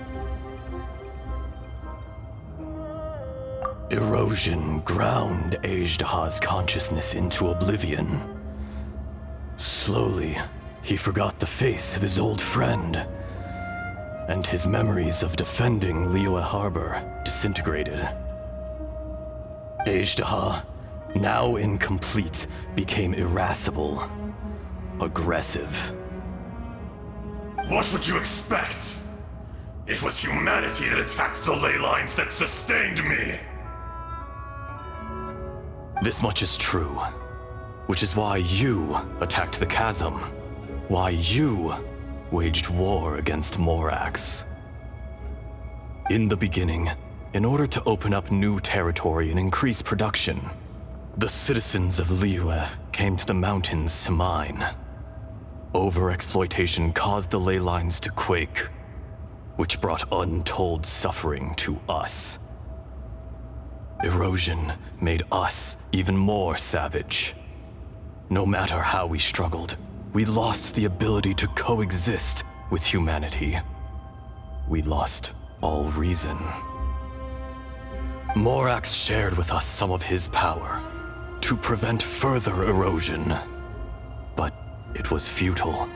Erosion ground Azhdaha's consciousness into oblivion. Slowly, he forgot the face of his old friend, and his memories of defending Liyue Harbor disintegrated. Azhdaha, now incomplete, became irascible, aggressive. What would you expect? It was humanity that attacked the ley lines that sustained me. This much is true, which is why you attacked the chasm, why you waged war against Morax. In the beginning, in order to open up new territory and increase production, the citizens of Liyue came to the mountains to mine. Overexploitation caused the ley lines to quake, which brought untold suffering to us. Erosion made us even more savage. No matter how we struggled, we lost the ability to coexist with humanity. We lost all reason. Morax shared with us some of his power to prevent further erosion, but it was futile.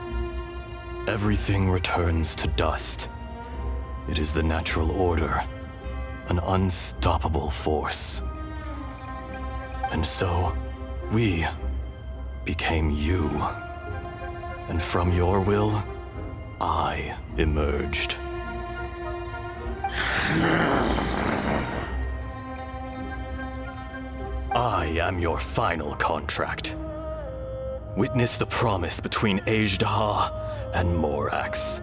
Everything returns to dust. It is the natural order, an unstoppable force. And so, we became you. And from your will, I emerged. I am your final contract. Witness the promise between Azhdaha and Morax.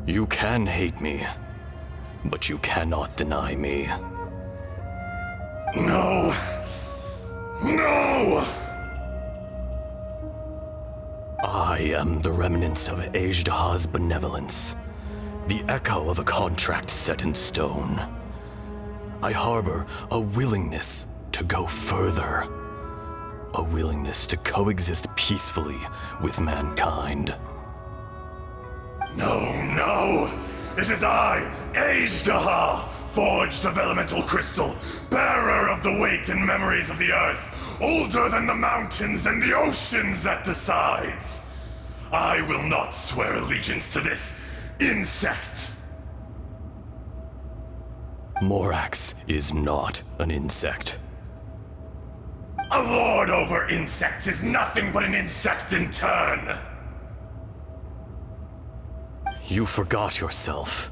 You can hate me, but you cannot deny me. No! No! I am the remnants of Azhdaha's benevolence, the echo of a contract set in stone. I harbor a willingness to go further, a willingness to coexist peacefully with mankind. No, no! It is I, Azhdaha, forged of elemental crystal, bearer of the weight and memories of the earth, older than the mountains and the oceans that decides. I will not swear allegiance to this insect. Morax is not an insect. A lord over insects is nothing but an insect in turn. You forgot yourself.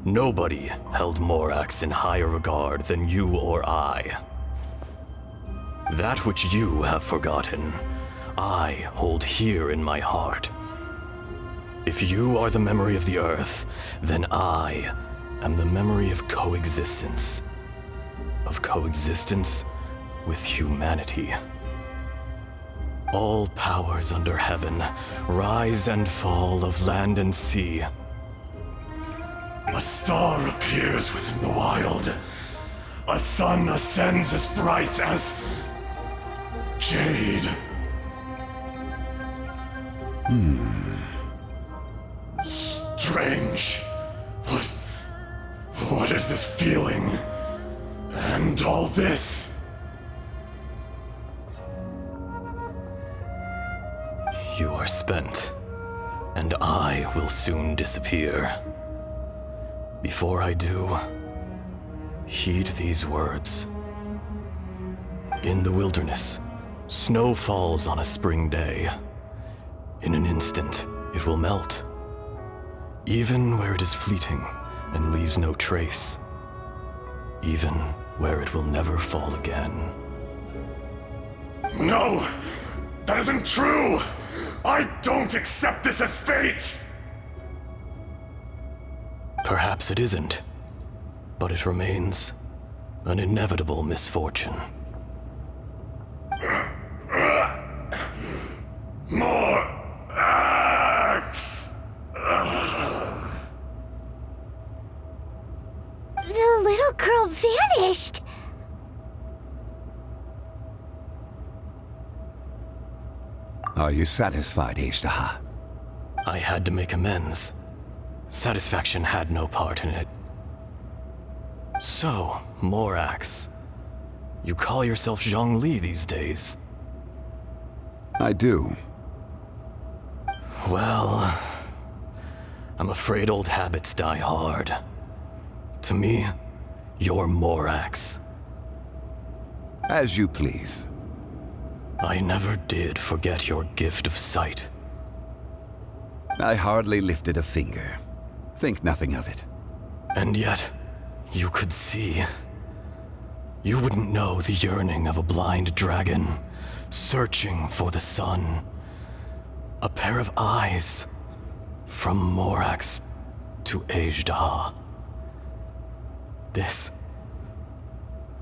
Nobody held Morax in higher regard than you or I. That which you have forgotten, I hold here in my heart. If you are the memory of the Earth, then I am the memory of coexistence. Of coexistence with humanity. All powers under heaven, rise and fall of land and sea. A star appears within the wild. A sun ascends as bright as jade. Strange. What is this feeling? And all this? You are spent, and I will soon disappear. Before I do, heed these words. In the wilderness, snow falls on a spring day. In an instant, it will melt. Even where it is fleeting and leaves no trace. Even where it will never fall again. No! That isn't true! I don't accept this as fate! Perhaps it isn't, but it remains an inevitable misfortune. More axe! The little girl vanished! Are you satisfied, Ashtaha? I had to make amends. Satisfaction had no part in it. So, Morax, you call yourself Zhongli these days? I do. Well, I'm afraid old habits die hard. To me, you're Morax. As you please. I never did forget your gift of sight. I hardly lifted a finger. Think nothing of it. And yet, you could see. You wouldn't know the yearning of a blind dragon, searching for the sun. A pair of eyes, from Morax to Ajda. This,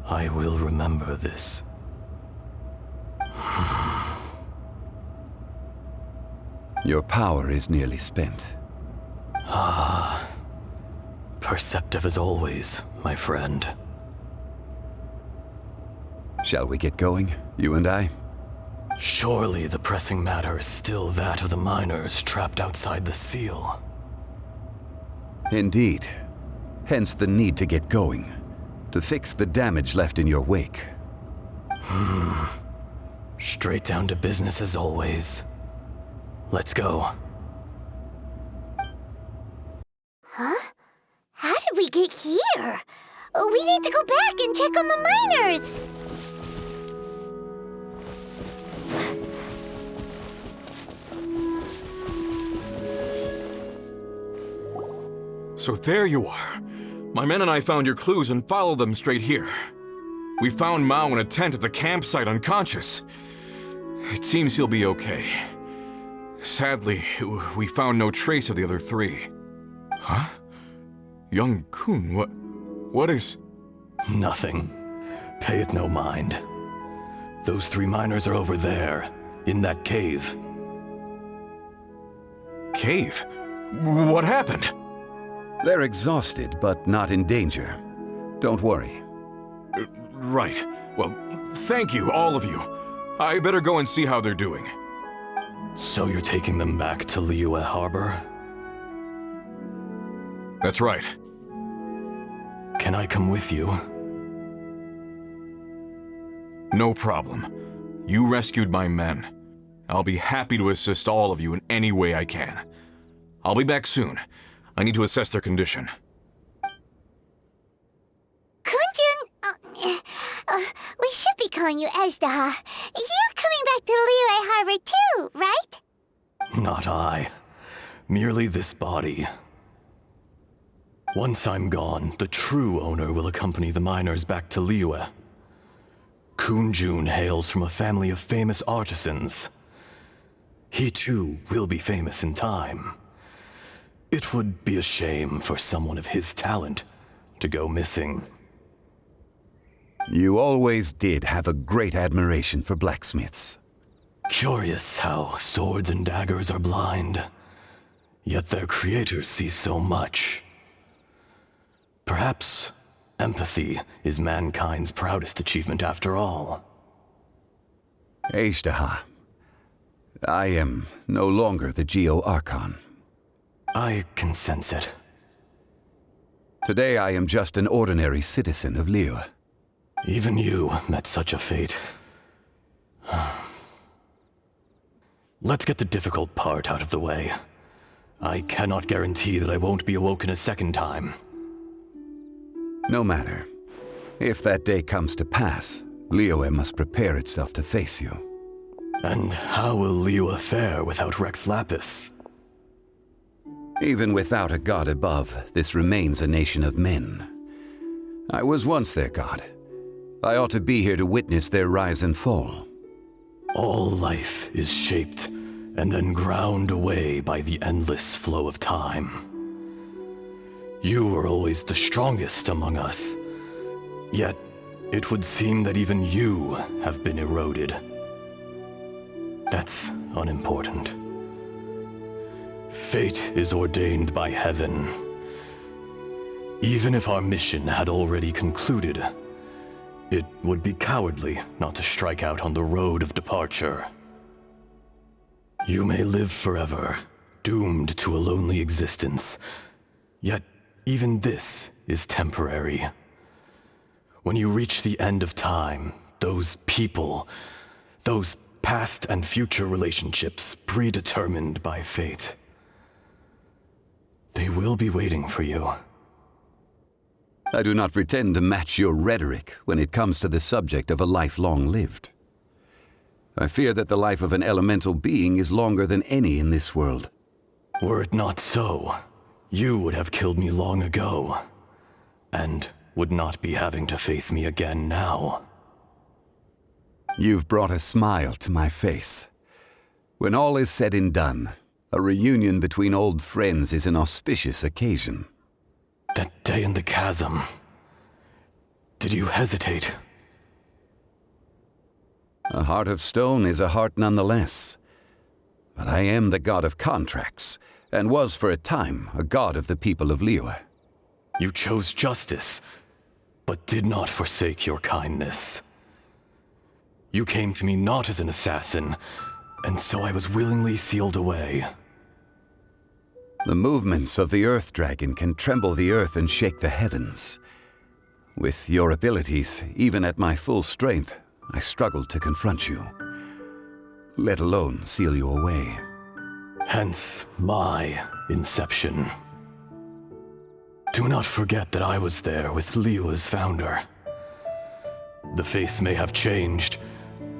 I will remember this. Your power is nearly spent. Perceptive as always, my friend. Shall we get going, you and I? Surely the pressing matter is still that of the miners trapped outside the seal. Indeed. Hence the need to get going, to fix the damage left in your wake. Straight down to business as always. Let's go. Huh? How did we get here? We need to go back and check on the miners! So there you are. My men and I found your clues and followed them straight here. We found Mao in a tent at the campsite unconscious. It seems he'll be okay. Sadly, we found no trace of the other three. Huh? Young Kun, what is... Nothing. Pay it no mind. Those three miners are over there, in that cave. Cave? What happened? They're exhausted, but not in danger. Don't worry. Right. Well, thank you, all of you. I better go and see how they're doing. So you're taking them back to Liyue Harbor? That's right. Can I come with you? No problem. You rescued my men. I'll be happy to assist all of you in any way I can. I'll be back soon. I need to assess their condition. Kunjun, we should be calling you Ajda. You're coming back to Liyue Harbor too, right? Not I. merely this body. Once I'm gone, the true owner will accompany the miners back to Liyue. Kunjun hails from a family of famous artisans. He too will be famous in time. It would be a shame for someone of his talent to go missing. You always did have a great admiration for blacksmiths. Curious how swords and daggers are blind, yet their creators see so much. Perhaps empathy is mankind's proudest achievement after all. Ashtaha, I am no longer the Geo-Archon. I can sense it. Today I am just an ordinary citizen of Liyue. Even you met such a fate. Let's get the difficult part out of the way. I cannot guarantee that I won't be awoken a second time. No matter. If that day comes to pass, Liyue must prepare itself to face you. And how will Liyue fare without Rex Lapis? Even without a god above, this remains a nation of men. I was once their god. I ought to be here to witness their rise and fall. All life is shaped and then ground away by the endless flow of time. You were always the strongest among us, yet it would seem that even you have been eroded. That's unimportant. Fate is ordained by heaven. Even if our mission had already concluded, it would be cowardly not to strike out on the road of departure. You may live forever, doomed to a lonely existence, yet even this is temporary. When you reach the end of time, those people, those past and future relationships predetermined by fate, they will be waiting for you. I do not pretend to match your rhetoric when it comes to the subject of a life long lived. I fear that the life of an elemental being is longer than any in this world. Were it not so, you would have killed me long ago, and would not be having to face me again now. You've brought a smile to my face. When all is said and done, a reunion between old friends is an auspicious occasion. That day in the chasm, did you hesitate? A heart of stone is a heart nonetheless. But I am the god of contracts, and was for a time a god of the people of Liyue. You chose justice, but did not forsake your kindness. You came to me not as an assassin, and so I was willingly sealed away. The movements of the Earth Dragon can tremble the earth and shake the heavens. With your abilities, even at my full strength, I struggled to confront you, let alone seal you away. Hence my inception. Do not forget that I was there with Liyue's founder. The face may have changed,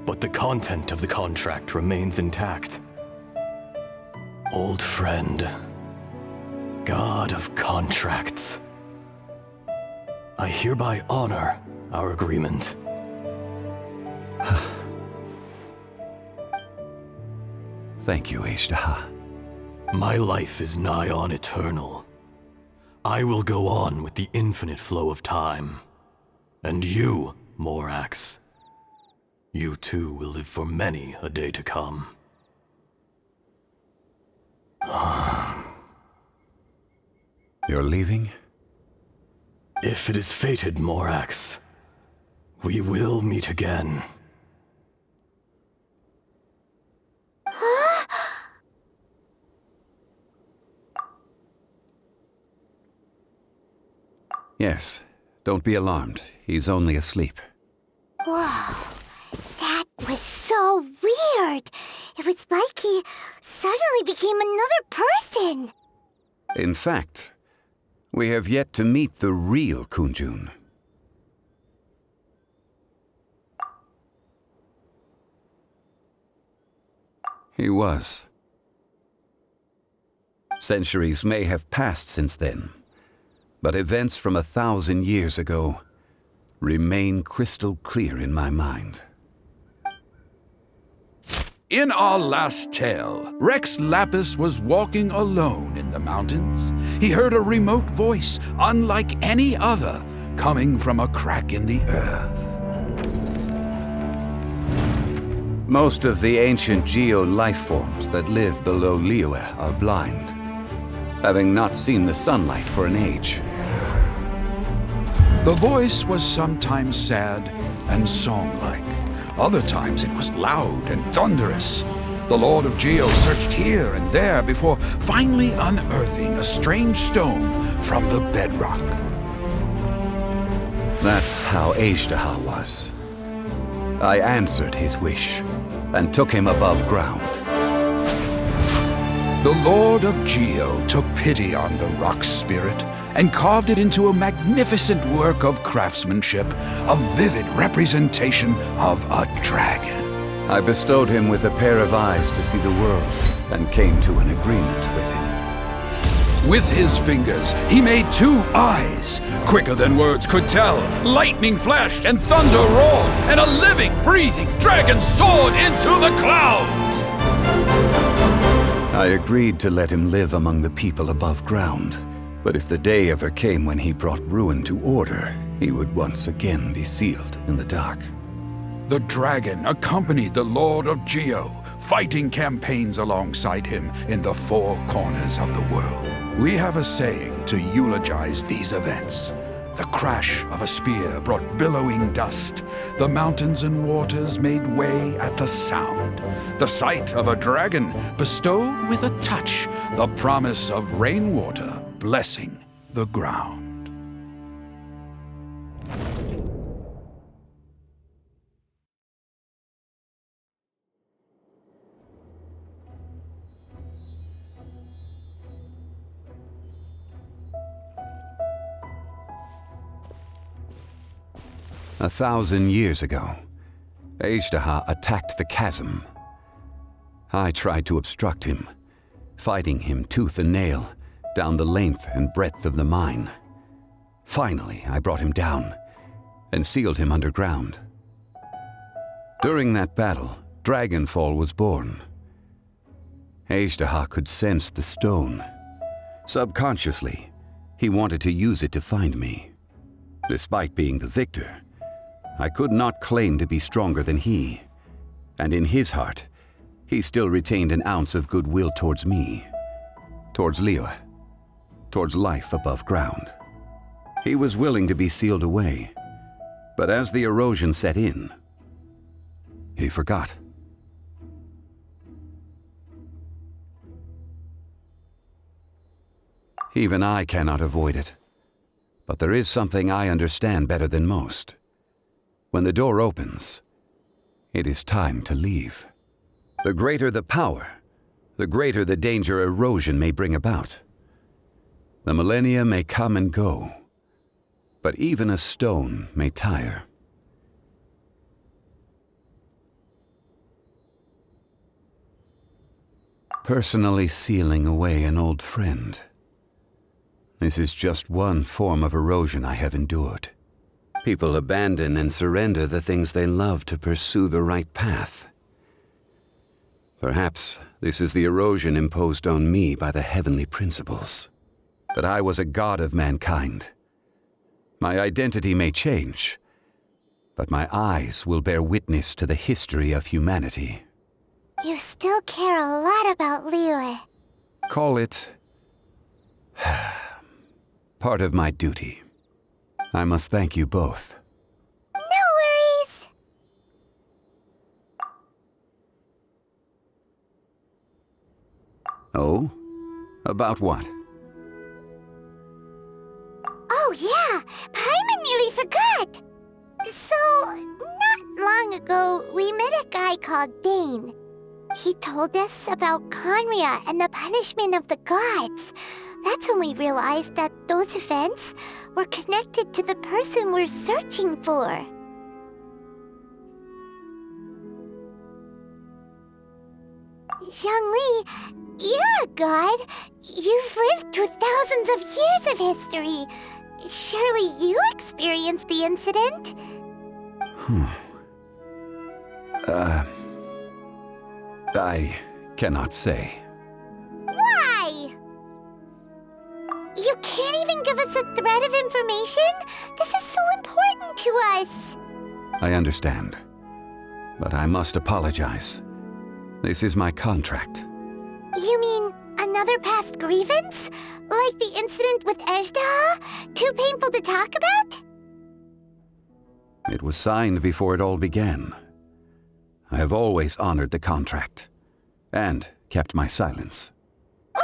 but the content of the contract remains intact. Old friend, god of contracts, I hereby honor our agreement. Thank you, Ashtaha. My life is nigh on eternal. I will go on with the infinite flow of time. And you, Morax, you too will live for many a day to come. You're leaving? If it is fated, Morax, we will meet again. Yes. Don't be alarmed. He's only asleep. Whoa. That was so weird. It was like he suddenly became another person. In fact, we have yet to meet the real Kunjun. He was. Centuries may have passed since then, but events from 1,000 years ago remain crystal clear in my mind. In our last tale, Rex Lapis was walking alone in the mountains. He heard a remote voice, unlike any other, coming from a crack in the earth. Most of the ancient geo-life forms that live below Liyue are blind, having not seen the sunlight for an age. The voice was sometimes sad and song-like. Other times it was loud and thunderous. The Lord of Geo searched here and there before finally unearthing a strange stone from the bedrock. That's how Azhdaha was. I answered his wish and took him above ground. The Lord of Geo took pity on the rock spirit and carved it into a magnificent work of craftsmanship, a vivid representation of a dragon. I bestowed him with a pair of eyes to see the world and came to an agreement with him. With his fingers, he made 2 eyes. Quicker than words could tell, lightning flashed and thunder roared, and a living, breathing dragon soared into the clouds. I agreed to let him live among the people above ground, but if the day ever came when he brought ruin to order, he would once again be sealed in the dark. The dragon accompanied the Lord of Geo, fighting campaigns alongside him in the 4 corners of the world. We have a saying to eulogize these events. The crash of a spear brought billowing dust. The mountains and waters made way at the sound. The sight of a dragon bestowed with a touch the promise of rainwater blessing the ground. A 1,000 years ago, Azhdaha attacked the chasm. I tried to obstruct him, fighting him tooth and nail down the length and breadth of the mine. Finally, I brought him down and sealed him underground. During that battle, Dragonfall was born. Azhdaha could sense the stone. Subconsciously, he wanted to use it to find me. Despite being the victor, I could not claim to be stronger than he, and in his heart, he still retained an ounce of goodwill towards me, towards Liyue, towards life above ground. He was willing to be sealed away, but as the erosion set in, he forgot. Even I cannot avoid it, but there is something I understand better than most. When the door opens, it is time to leave. The greater the power, the greater the danger erosion may bring about. The millennia may come and go, but even a stone may tire. Personally sealing away an old friend. This is just one form of erosion I have endured. People abandon and surrender the things they love to pursue the right path. Perhaps this is the erosion imposed on me by the heavenly principles. But I was a god of mankind. My identity may change, but my eyes will bear witness to the history of humanity. You still care a lot about Liyue. Call it part of my duty. I must thank you both. No worries! Oh? About what? Oh yeah! Paimon nearly forgot! So, not long ago, we met a guy called Dane. He told us about Khaenri'ah and the punishment of the gods. That's when we realized that those events were connected to the person we're searching for. Zhongli, You're a god. You've lived through thousands of years of history. Surely you experienced the incident? I cannot say. Why? You can't even give us a thread of information? This is so important to us. I understand. But I must apologize. This is my contract. You mean another past grievance? Like the incident with Ejdah? Too painful to talk about? It was signed before it all began. I have always honored the contract. And kept my silence. How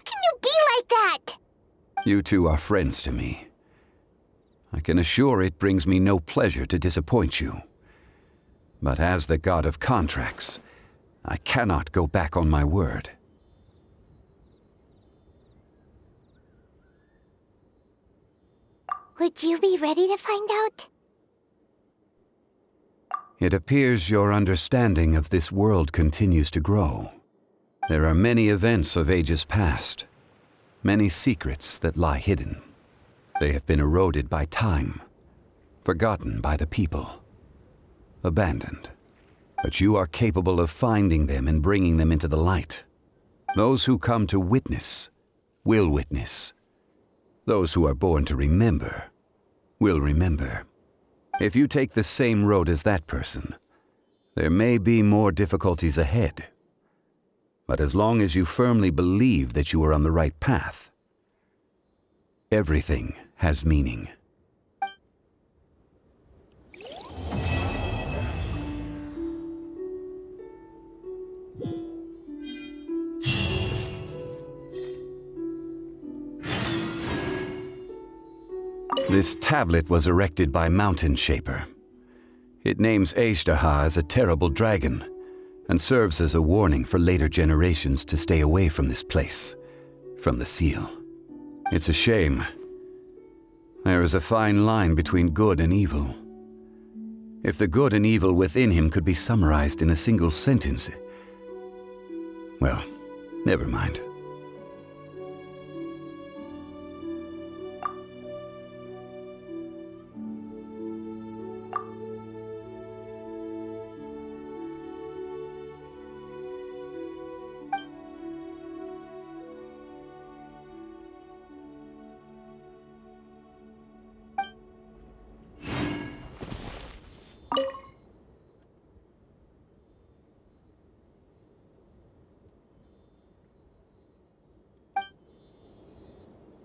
can you be like that? You two are friends to me. I can assure it brings me no pleasure to disappoint you. But as the god of contracts, I cannot go back on my word. Would you be ready to find out? It appears your understanding of this world continues to grow. There are many events of ages past, many secrets that lie hidden. They have been eroded by time, forgotten by the people, abandoned. But you are capable of finding them and bringing them into the light. Those who come to witness will witness. Those who are born to remember will remember. If you take the same road as that person, there may be more difficulties ahead. But as long as you firmly believe that you are on the right path, everything has meaning. This tablet was erected by Mountain Shaper. It names Ejdah as a terrible dragon and serves as a warning for later generations to stay away from this place, from the seal. It's a shame. There is a fine line between good and evil. If the good and evil within him could be summarized in a single sentence, well, never mind.